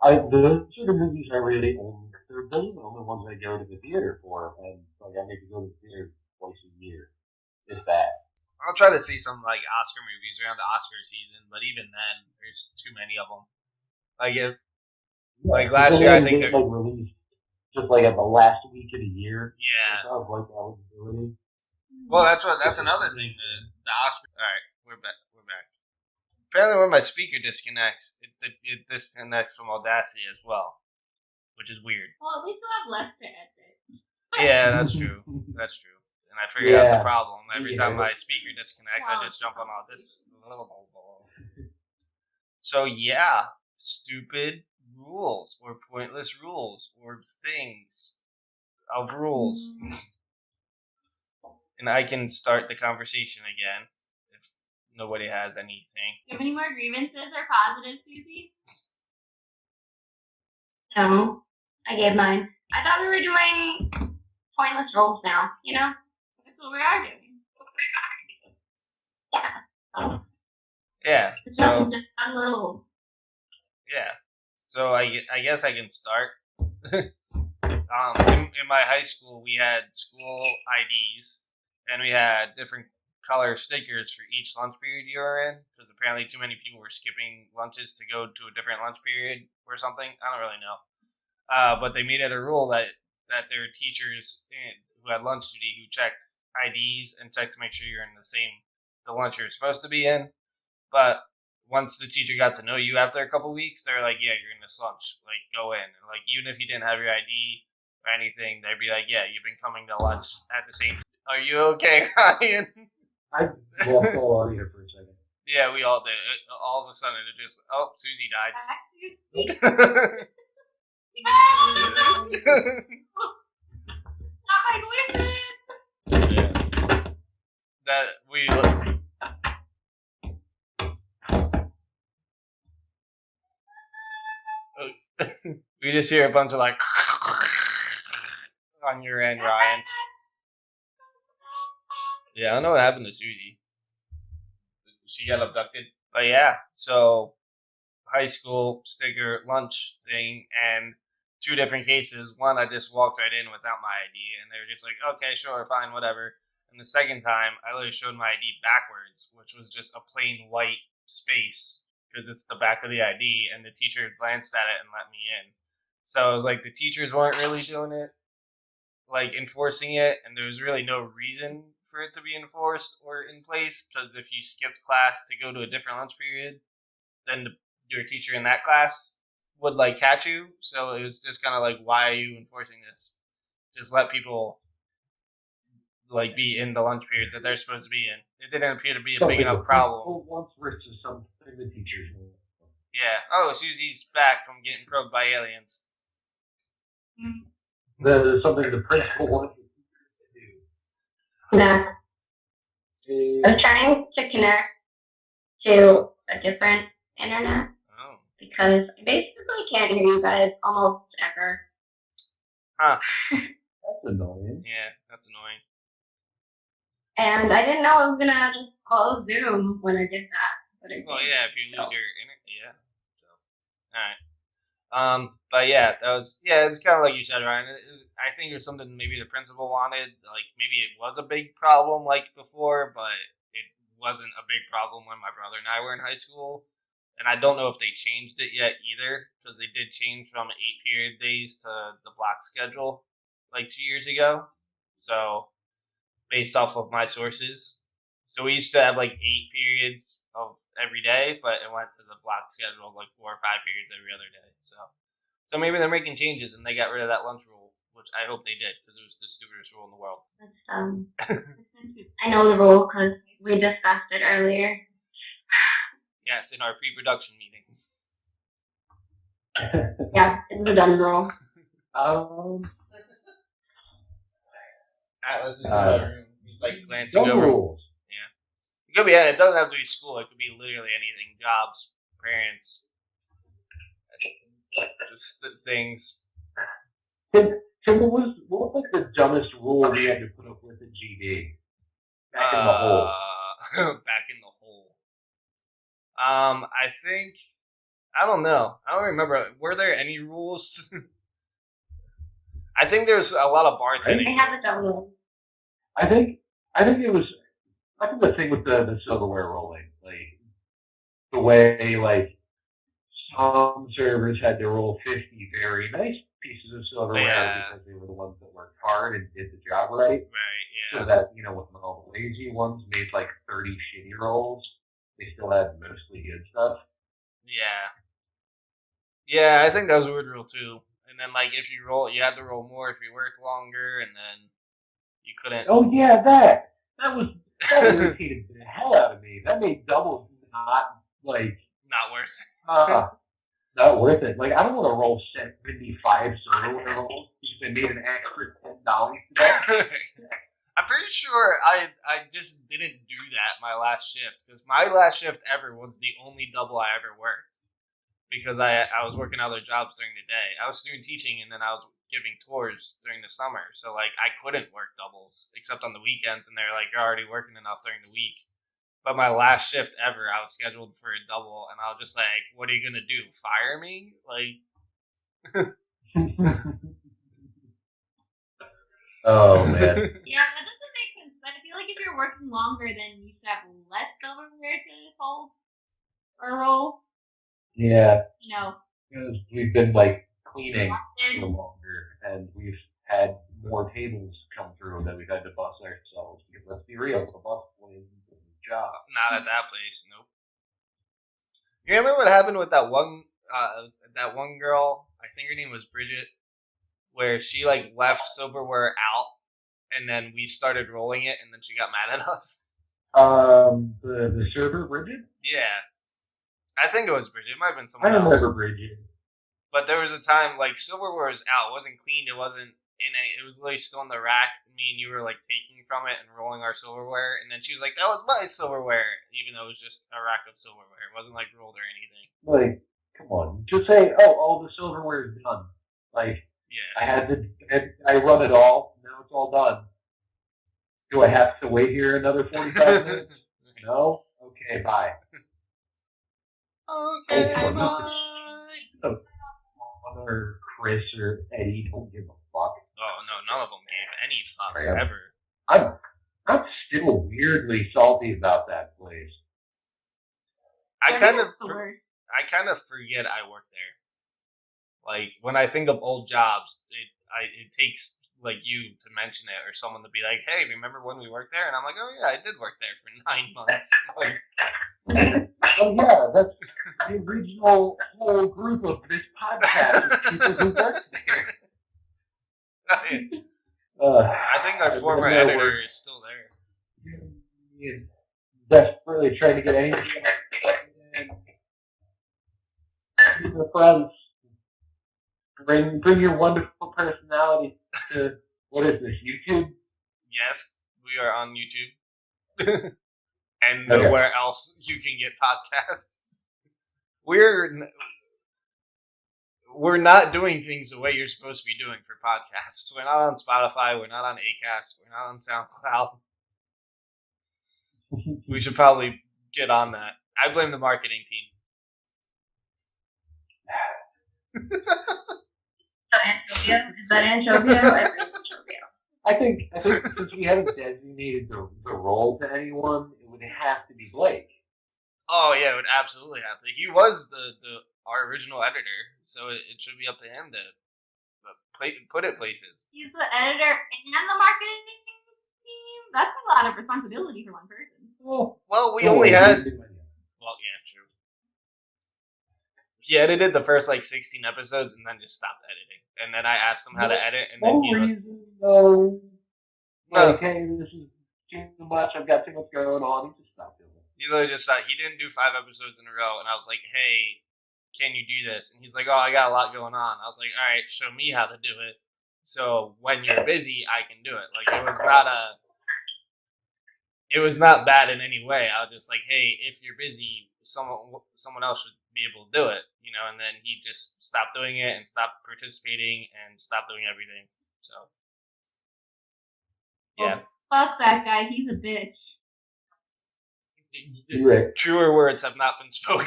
those sort of movies are really only, those are the only ones I go to the theater for, and like I maybe go to the theater twice a year, if that. I'll try to see some like Oscar movies around the Oscar season, but even then, there's too many of them. Like last year, I think they're like released just like at the last week of the year. Yeah. Of like eligibility. Well, that's another thing. The Oscar. All right, we're back. Apparently, when my speaker disconnects, it disconnects from Audacity as well, which is weird. Well, at least we'll have less to edit. Yeah, that's true. That's true. And I figured out the Yeah. problem. Every time Yeah. my speaker disconnects, I just jump on all this. So yeah, stupid rules or pointless rules or things of rules. And I can start the conversation again if nobody has anything. Do you have any more grievances or positives, Susie? No, I gave mine. I thought we were doing pointless roles now, you know? That's what we are doing. Yeah. Yeah. It's So nothing, just fun rules. yeah. So I guess I can start. In my high school, we had school IDs, and we had different color stickers for each lunch period you were in, because apparently too many people were skipping lunches to go to a different lunch period or something. I don't really know. But they made it a rule that there were teachers who had lunch duty who checked IDs and checked to make sure you're in the same the lunch you're supposed to be in. But once the teacher got to know you after a couple weeks, they're like, yeah, you're in this lunch. Like, go in. And like, even if you didn't have your ID or anything, they'd be like, yeah, you've been coming to lunch at the same time. Are you okay, Ryan? I lost all audio for a second. Yeah, we all did. All of a sudden, it just, oh, Susie died. Yeah. That we we just hear a bunch of like on your end, Ryan. Yeah, I don't know what happened to Susie. She got abducted. But yeah, so high school sticker lunch thing, and 2 different cases. One, I just walked right in without my ID, and they were just like, okay, sure, fine, whatever. And the second time, I literally showed my ID backwards, which was just a plain white space, because it's the back of the ID, and the teacher glanced at it and let me in. So it was like the teachers weren't really doing it, like enforcing it, and there was really no reason for it to be enforced or in place, because if you skipped class to go to a different lunch period, then your teacher in that class would like catch you. So it was just kind of like, why are you enforcing this? Just let people like be in the lunch periods that they're supposed to be in. It didn't appear to be a big enough problem. Once versus something the teachers will. Yeah. Oh, Susie's back from getting probed by aliens. There's something the principal wanted to do. No. I was trying to connect to a different internet Oh. because I basically can't hear you guys almost ever. Huh. That's annoying. Yeah, that's annoying. And I didn't know I was gonna just close Zoom when I did that. But I Well, did. yeah, if you lose your internet, yeah. So, all right. But yeah, it's kind of like you said, Ryan. I think it was something maybe the principal wanted. Like maybe it was a big problem like before, but it wasn't a big problem when my brother and I were in high school. And I don't know if they changed it yet either, because they did change from 8-period days to the block schedule like 2 years ago. So based off of my sources. So we used to have like 8 periods of every day, but it went to the block schedule of like 4 or 5 periods every other day. So maybe they're making changes and they got rid of that lunch rule, which I hope they did, because it was the stupidest rule in the world. I know the rule because we discussed it earlier. Yes, in our pre-production meeting. Yeah, it's a dumb rule. Atlas is in my room. He's like glancing Dumb over. rules. It could be. It doesn't have to be school. It could be literally anything. Jobs, parents, just things. Tim, what was like the dumbest rule we had to put up with in GD? Back in the hole. Back in the hole. I think. I don't know. I don't remember. Were there any rules? I think there's a lot of bartending. I have a dumb rule. I think it was. I think the thing with the silverware rolling, like the way like some servers had to roll 50 very nice pieces of silverware because they were the ones that worked hard and did the job right. Right. Yeah. So that when all the lazy ones made like 30 shitty rolls, they still had mostly good stuff. Yeah. Yeah, I think that was a weird rule too. And then like if you roll, you had to roll more if you worked longer, and then you couldn't. Oh yeah, that irritated the hell out of me. That made doubles not worth it. Not worth it. Like I don't want to roll 75 silverware rolls because they made an extra $10 today. I'm pretty sure I just didn't do that my last shift, because my last shift ever was the only double I ever worked, because I was working other jobs during the day. I was doing teaching, and then I was giving tours during the summer, so like I couldn't work doubles except on the weekends, and they're like, you're already working enough during the week. But my last shift ever, I was scheduled for a double, and I was just like, what are you gonna do, fire me? Like Oh man. Yeah, that doesn't make sense. But I feel like if you're working longer, then you should have less silverware to hold or roll. Yeah. You know. Because we've been like cleaning for longer, and we've had more tables come through that we've had to bus ourselves. Because let's be real, the bus boy isn't doing his job. Not at that place. Nope. You remember what happened with that one girl? I think her name was Bridget, where she like left silverware out, and then we started rolling it, and then she got mad at us. The server, Bridget? Yeah, I think it was Bridget. It might have been I someone else. remember Bridget. But there was a time like silverware was out, it wasn't cleaned, it wasn't in any, it was literally still in the rack. Me and you were like taking from it and rolling our silverware, and then she was like, "That was my silverware," even though it was just a rack of silverware. It wasn't like rolled or anything. Like, come on, just say, "Oh, all the silverware is done." Like, Yeah. I run it all. Now it's all done. Do I have to wait here another 45 minutes? No. Okay, bye. Okay, Oh, bye. Or Chris or Eddie don't give a fuck. Oh no, none of them gave any fucks Right. ever. I'm still weirdly salty about that place. I Yeah, kind that's of the worst. I kind of forget I worked there. Like when I think of old jobs, it takes like you to mention it or someone to be like, "Hey, remember when we worked there?" And I'm like, "Oh yeah, I did work there for 9 months." Like, Oh yeah, that's the original whole group of this podcast of people who work there. I think our I've former been there editor is still there. desperately trying to get anything. The friends, bring your wonderful personality to what is this, YouTube? Yes, we are on YouTube. And Okay. nowhere else you can get podcasts. We're not doing things the way you're supposed to be doing for podcasts. We're not on Spotify. We're not on Acast. We're not on SoundCloud. We should probably get on that. I blame the marketing team. Is that Anchovio? I blame Anchovio. I think since we haven't designated the role to anyone, it would have to be Blake. Oh yeah, it would absolutely have to. He was our original editor, so it should be up to him to put it places. He's the editor and the marketing team. That's a lot of responsibility for one person. Well, we only had. Well, yeah, true. He edited the first 16 episodes and then just stopped editing. And then I asked him how to edit, and then No he. reason, no. No. Like, hey, this is too much. I've got too much going on. He just stopped doing it. He literally just thought he didn't do 5 episodes in a row, and I was like, "Hey, can you do this?" And he's like, "Oh, I got a lot going on." I was like, "All right, show me how to do it. So when you're busy, I can do it." Like it was not bad in any way. I was just like, "Hey, if you're busy, someone else should be able to do it," And then he just stopped doing it and stopped participating and stopped doing everything. So yeah. Fuck that guy. He's a bitch. Right. Truer words have not been spoken.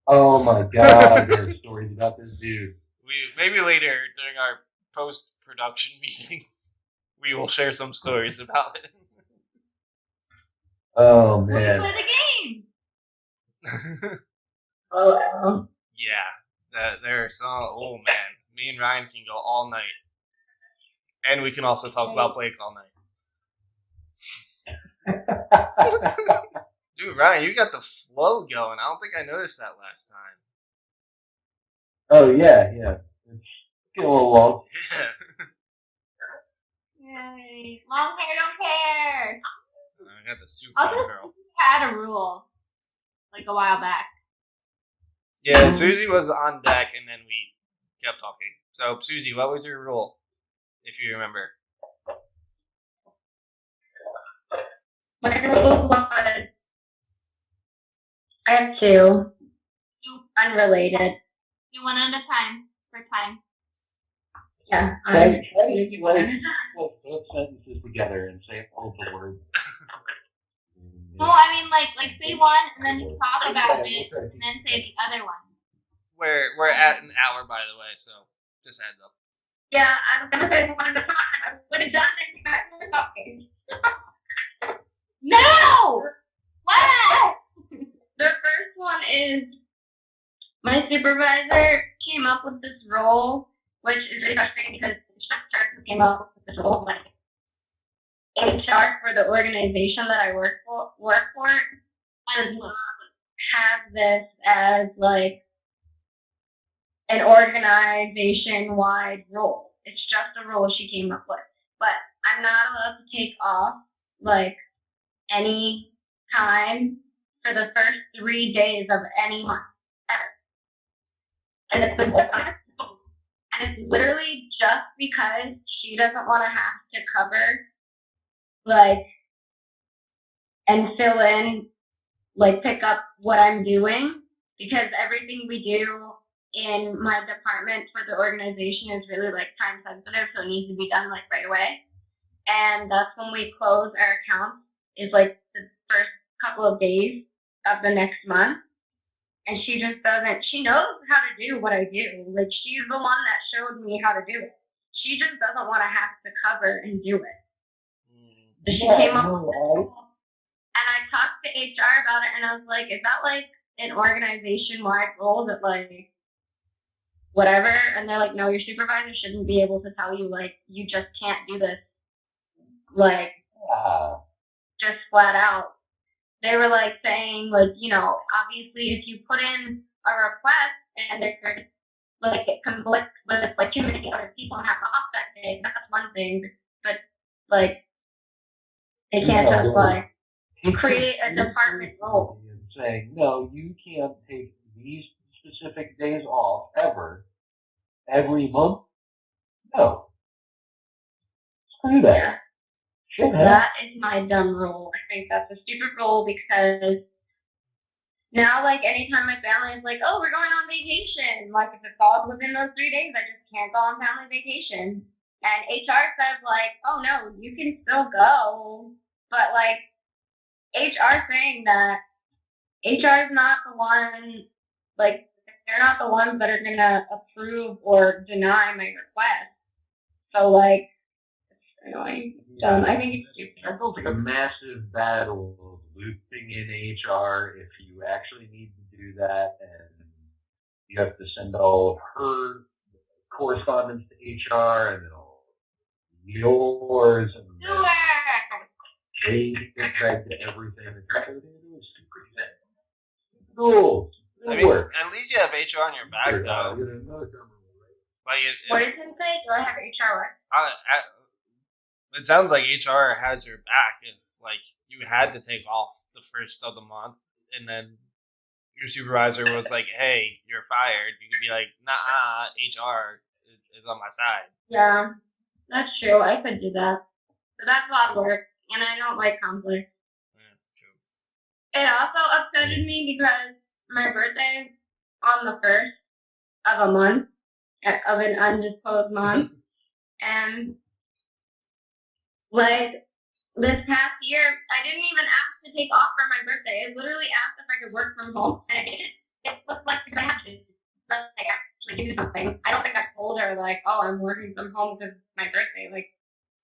Oh my god, there are stories about this dude. Maybe later during our post-production meeting, we will share some stories about it. Oh Let's man. play the game. Oh, Yeah, there are some. Oh man, me and Ryan can go all night, and we can also talk about Blake all night. Dude, Ryan, you got the flow going. I don't think I noticed that last time. Oh yeah. It's getting a little long. Yeah. Yay. Long hair, don't care. I got the super I'll just girl. had a rule a while back. Yeah, Susie was on deck, and then we kept talking. So, Susie, what was your rule, if you remember? my rule was I have two unrelated. Do one at a time for time. Yeah. Let's sentences together and say all the words. No, I mean say one and then you talk about it and then say the other one. We're at an hour, by the way, so just heads up. Yeah, I was gonna say one at a time. I would have done it if you guys were talking. No! What? The first one is my supervisor came up with this role, which is really frustrating because the instructor came up with this role in HR for the organization that I work for does not have this as like an organization-wide role. It's just a role she came up with. But I'm not allowed to take off like any time for the first 3 days of any month ever. And it's literally just because she doesn't want to have to cover like and fill in, like pick up what I'm doing, because everything we do in my department for the organization is really like time sensitive, so it needs to be done like right away. And that's when we close our accounts, is like the first couple of days of the next month. And she just doesn't, she knows how to do what I do. Like, she's the one that showed me how to do it. She just doesn't want to have to cover and do it. So she came up with this. And I talked to HR about it, and I was like, is that like an organization-wide role that like, whatever? And they're like, no, your supervisor shouldn't be able to tell you, like, you just can't do this. Like, just flat out. They were like saying, like, you know, obviously if you put in a request and there's like it conflicts with like too many other people and have to off that day, that's one thing. But like they can't just like create a department role. And saying, no, you can't take these specific days off ever, every month. No. Screw that. Yeah. Shit, That is my dumb rule. I think that's a stupid rule because now, like, anytime my family is like, oh, we're going on vacation, like, if it falls within those 3 days, I just can't go on family vacation. And HR says, like, oh, no, you can still go. But, like, HR saying that HR is not the one, like, they're not the ones that are going to approve or deny my request. So, like, it's annoying. I think it's stupid. That feels like a massive battle of looping in HR if you actually need to do that, and you have to send all of her correspondence to HR and then all yours, and then they get dragged to everything. And everything is super easy. Rules. I mean, at least you have HR on your back, though. Like what did it say? Do I have HR work? It sounds like HR has your back if, like, you had to take off the first of the month and then your supervisor was like, hey, you're fired. You could be like, nah, HR is on my side. Yeah, that's true. I could do that. But that's a lot of work, and I don't like conflict. Yeah, true. It also upsetted me because my birthday is on the 1st of a month, of an undisclosed month, and like, this past year, I didn't even ask to take off for my birthday. I literally asked if I could work from home. And it looked like I had to like, actually do something. I don't think I told her, like, oh, I'm working from home because it's my birthday. Like,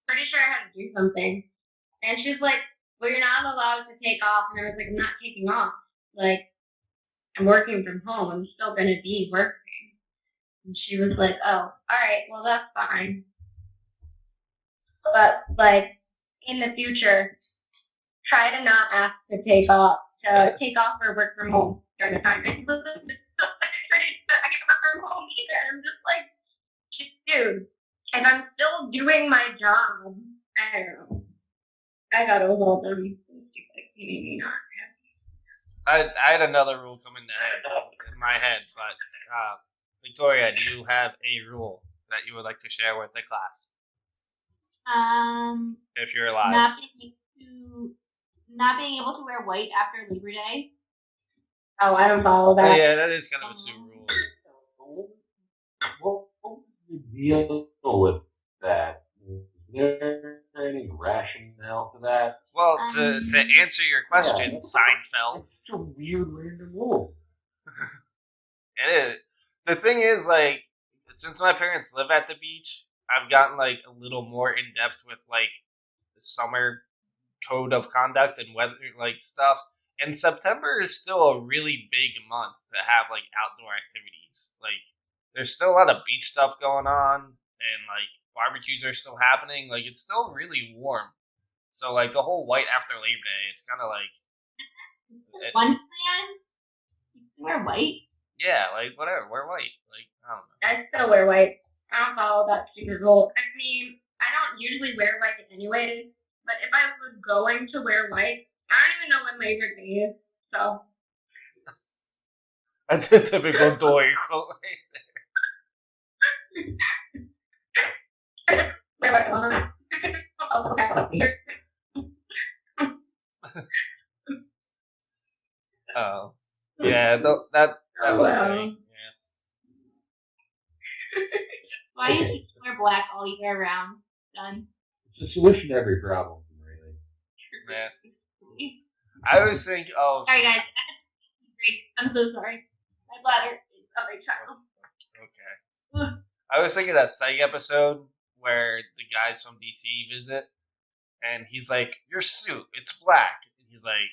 pretty sure I had to do something. And she's like, well, you're not allowed to take off. And I was like, I'm not taking off. Like, I'm working from home. I'm still going to be working. And she was like, oh, all right, well, that's fine. But, like, in the future, try to not ask to take off or work from home during the time. I get work from home either. I'm just like, dude, if I'm still doing my job, I don't know. I got all them. I had another rule come in my head, but Victoria, do you have a rule that you would like to share with the class? If you're alive. Not being able to wear white after Labor Day. Oh, I don't follow that. Yeah, that is kind of a super rule. What's the deal with that? Is there any rationale to that? Well, to answer your question, Seinfeld. It's a weird random rule. It is. The thing is, like, since my parents live at the beach, I've gotten, like, a little more in-depth with, like, the summer code of conduct and weather, like, stuff. And September is still a really big month to have, like, outdoor activities. Like, there's still a lot of beach stuff going on, and, like, barbecues are still happening. Like, it's still really warm. So like the whole white after Labor Day, it's kind of like One plan, you can wear white. yeah, like whatever, wear white. Like I don't know. I still wear white. I don't follow that stupid rule. I mean, I don't usually wear white anyways, but if I was going to wear white, I don't even know when Labor Day is, so. That's a typical Dory quote right Wear white on. there. Oh, yeah, that whole Wow. thing. Yeah. Why do you wear black all year round? Done. It's a solution to every problem, really. Man. I always think of Sorry guys, I had to break. I'm so sorry. My bladder is a big child. okay. I was thinking that Psych episode where the guys from DC visit, and he's like, "Your suit, it's black." And he's like,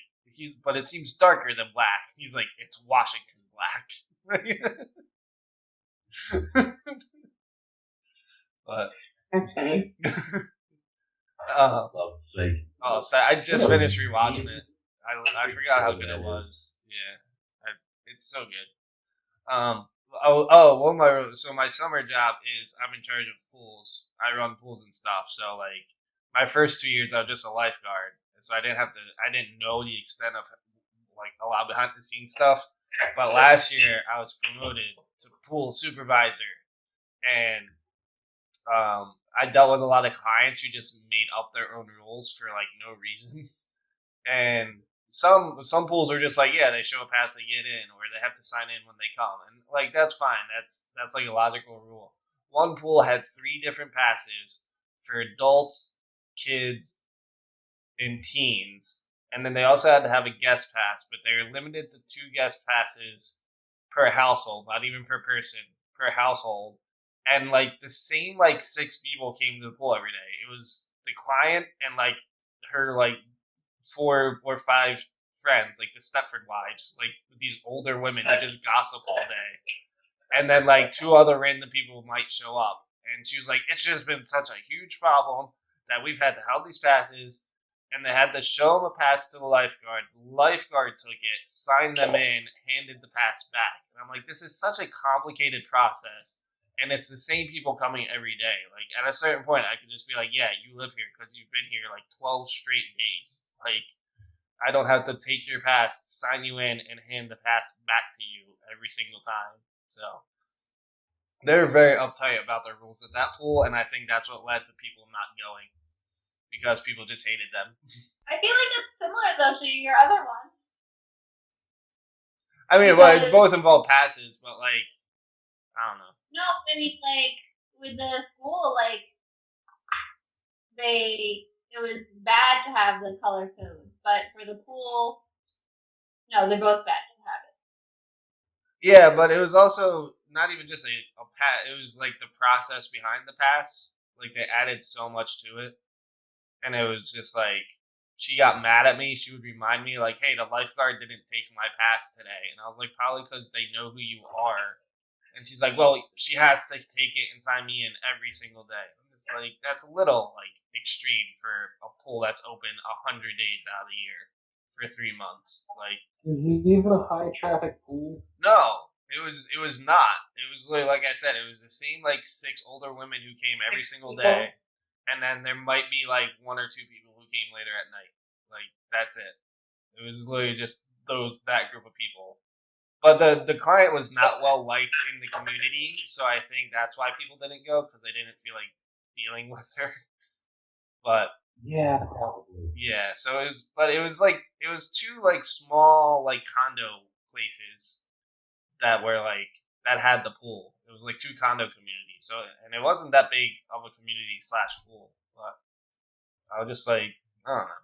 but it seems darker than black. He's like, "It's Washington black." But That's funny. Love sake. oh, so I just finished rewatching it. I forgot how good it was. Yeah, it's so good. One of my summer job is I'm in charge of pools. I run pools and stuff. So like my first 2 years, I was just a lifeguard, so I didn't know the extent of like a lot of behind the scenes stuff. But last year, I was promoted to pool supervisor, and I dealt with a lot of clients who just made up their own rules for like no reason, and some pools are just like, yeah, they show a pass, they get in, or they have to sign in when they come, and like that's fine. That's like a logical rule. One pool had 3 different passes for adults, kids, and teens, and then they also had to have a guest pass, but they were limited to 2 guest passes per household, not even per person, per household. And like the same like 6 people came to the pool every day. It was the client and like her like 4 or 5 friends, like the Stepford wives, like these older women who just gossip all day. And then like 2 other random people might show up. And she was like, it's just been such a huge problem that we've had to hold these passes, and they had to show them a pass to the lifeguard. The lifeguard took it, signed them in, handed the pass back. And I'm like, this is such a complicated process. And it's the same people coming every day. Like, at a certain point, I could just be like, yeah, you live here because you've been here like 12 straight days. Like, I don't have to take your pass, sign you in, and hand the pass back to you every single time. So, they're very uptight about their rules at that pool, and I think that's what led to people not going. Because people just hated them. I feel like it's similar though to your other one. I mean, well, it both involve passes, but like, I don't know. No, I mean like with the school, like it was bad to have the color code, but for the pool, no, they're both bad to have it. Yeah, but it was also not even just a pass. It was like the process behind the pass. Like they added so much to it, and it was just like she got mad at me. She would remind me like, "Hey, the lifeguard didn't take my pass today," and I was like, "Probably because they know who you are." And she's like, "Well, she has to take it and sign me in every single day." I'm just like, that's a little like extreme for a pool that's open 100 days out of the year for 3 months. Like, Is it even a high traffic pool? no, it was not. It was like I said, it was the same like 6 older women who came every single day, and then there might be like 1 or 2 people who came later at night. Like that's it. It was literally just that group of people. But the client was not well liked in the community, so I think that's why people didn't go, because they didn't feel like dealing with her. But Yeah, probably. yeah, so it was 2 like small like condo places that were like that had the pool. It was like 2 condo communities, so and it wasn't that big of a community / pool. But I was just like, I don't know.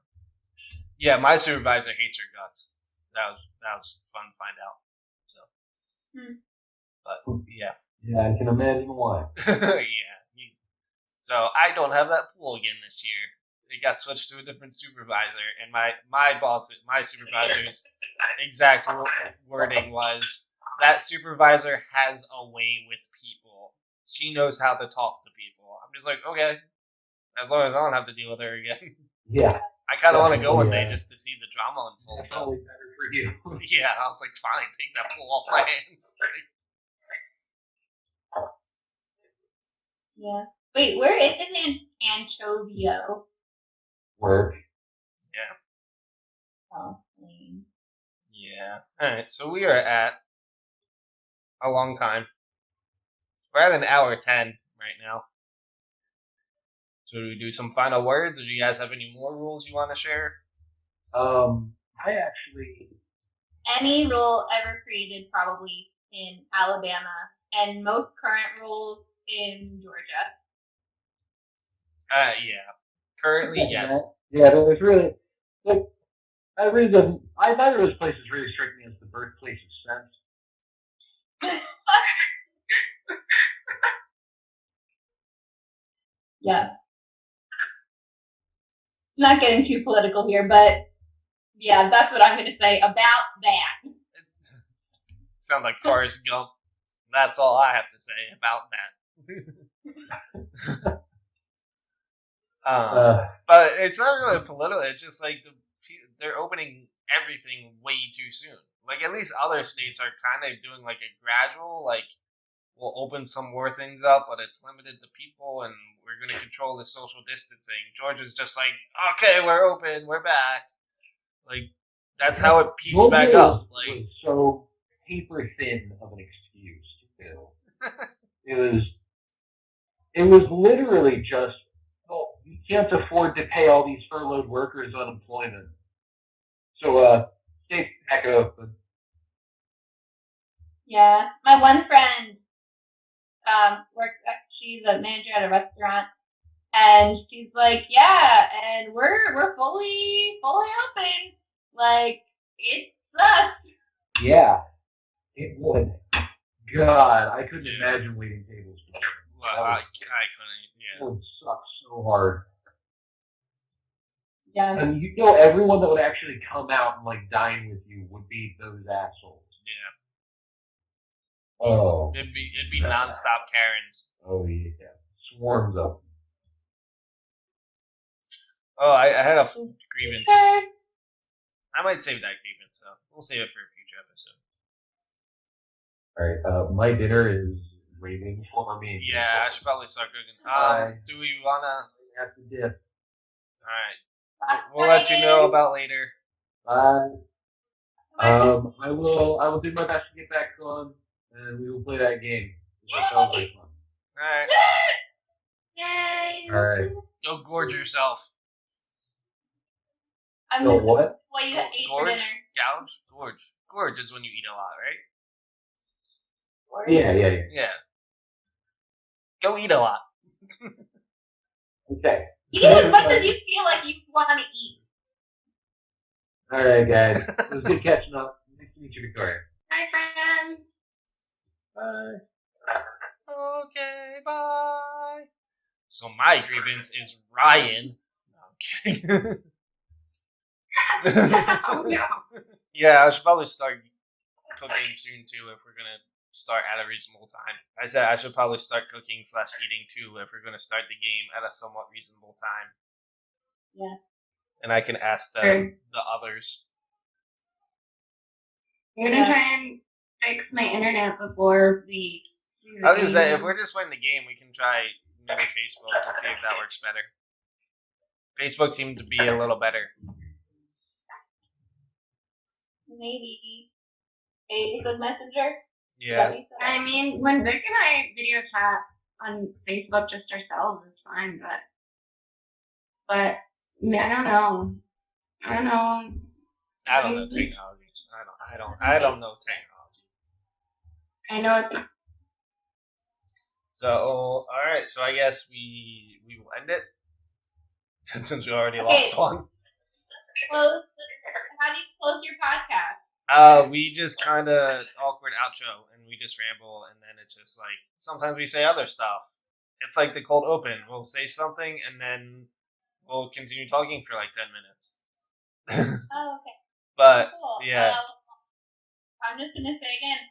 Yeah, my supervisor hates her guts. That was fun to find out. So, but yeah, Yeah, I can imagine why. yeah. So I don't have that pool again this year. It got switched to a different supervisor, and my supervisor's exact wording was, that supervisor has a way with people. She knows how to talk to people. I'm just like, okay, as long as I don't have to deal with her again. Yeah. I kind of want to go one Definitely, day just to see the drama unfold. That's probably better for you. Yeah, I was like, fine, take that pull off my hands. Yeah. Wait, where is it in Anchovio? Work. Oh, lame. Yeah. All right, so we are at a long time. We're at an hour 10 right now. So do we do some final words, or do you guys have any more rules you want to share? I actually. Any rule ever created probably in Alabama, and most current rules in Georgia. Yeah. Currently, yes. Yeah, there's really. Like, I really doesn't. Neither of those places really strike me as the birthplace of sense. Yeah. Not getting too political here, but yeah, that's what I'm going to say about that. Sounds like Forrest Gump. That's all I have to say about that. But it's not really political. It's just like they're opening everything way too soon. Like, at least other states are kind of doing like a gradual, like, we'll open some more things up, but it's limited to people, and we're going to control the social distancing. Georgia's just like, okay, we're open, we're back. Like, that's how it peaks Georgia back up. Like, was so paper thin of an excuse to fill. It was literally just, oh, you can't afford to pay all these furloughed workers unemployment. So, stay back open. Yeah, my one friend works. She's a manager at a restaurant, and she's like, "Yeah, and we're fully open. Like, it sucks." Yeah, it would. God, I couldn't imagine waiting tables. well, I couldn't. It Yeah. would suck so hard. Yeah. And you know, everyone that would actually come out and like dine with you would be those assholes. Yeah. Oh. It'd be nonstop Karens. Oh yeah. Swarms of them. Oh, I had a grievance. Okay. I might save that grievance, so we'll save it for a future episode. Alright, my dinner is waiting for me. Yeah, I should probably start cooking. Do we wanna? Have to dip. Alright. We'll let you know about later. Bye. I will do my best to get back on, and we will play that game. That sounds like fun. Alright. Yay! Alright. Go gorge yourself. I'm So gonna what? what you ate for Gorge? dinner. Gouge? Gorge. Gorge is when you eat a lot, right? Yeah. Yeah. Go eat a lot. Okay. Eat as much as you feel like you want to eat. Alright, guys. It was good catching up. Nice to meet you, Victoria. Hi, friends. Bye. Okay, bye. So my grievance is Ryan. No, I'm kidding. Oh, no. Yeah, I should probably start cooking soon too if we're gonna start at a reasonable time. I said I should probably start cooking / eating too if we're gonna start the game at a somewhat reasonable time. Yeah. And I can ask the others. I'm gonna try and fix my internet before we. I was gonna say, if we're just playing the game, we can try maybe Facebook and see if that works better. Facebook seemed to be a little better. Maybe. Facebook Messenger? Yeah. I mean, when Vic and I video chat on Facebook just ourselves, it's fine. But I don't know. I don't know technology. I don't know technology. I know it's not. So, all right. So I guess we will end it since we already lost one. Close. How do you close your podcast? We just kind of awkward outro, and we just ramble, and then it's just like sometimes we say other stuff. It's like the cold open. We'll say something, and then we'll continue talking for like 10 minutes. Oh, okay. But Cool. yeah. I'm just gonna say again,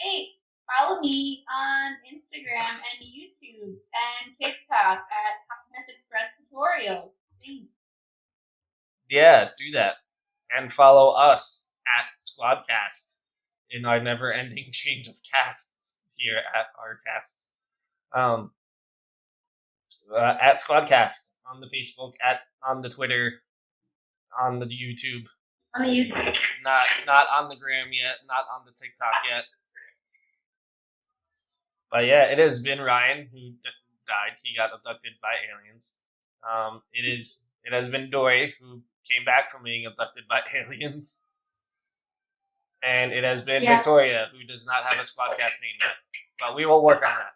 hey, follow me on Instagram and YouTube and TikTok at Message Spread Tutorials. Thanks. Yeah, do that. And follow us at SqwadCast in our never-ending change of casts here at our cast. At SqwadCast on the Facebook, on the Twitter, on the YouTube. On the YouTube. Not on the gram yet, not on the TikTok yet. But yeah, it has been Ryan who died. He got abducted by aliens. It has been Dory who came back from being abducted by aliens. And it has been Victoria who does not have a SqwadCast name yet. But we will work on that.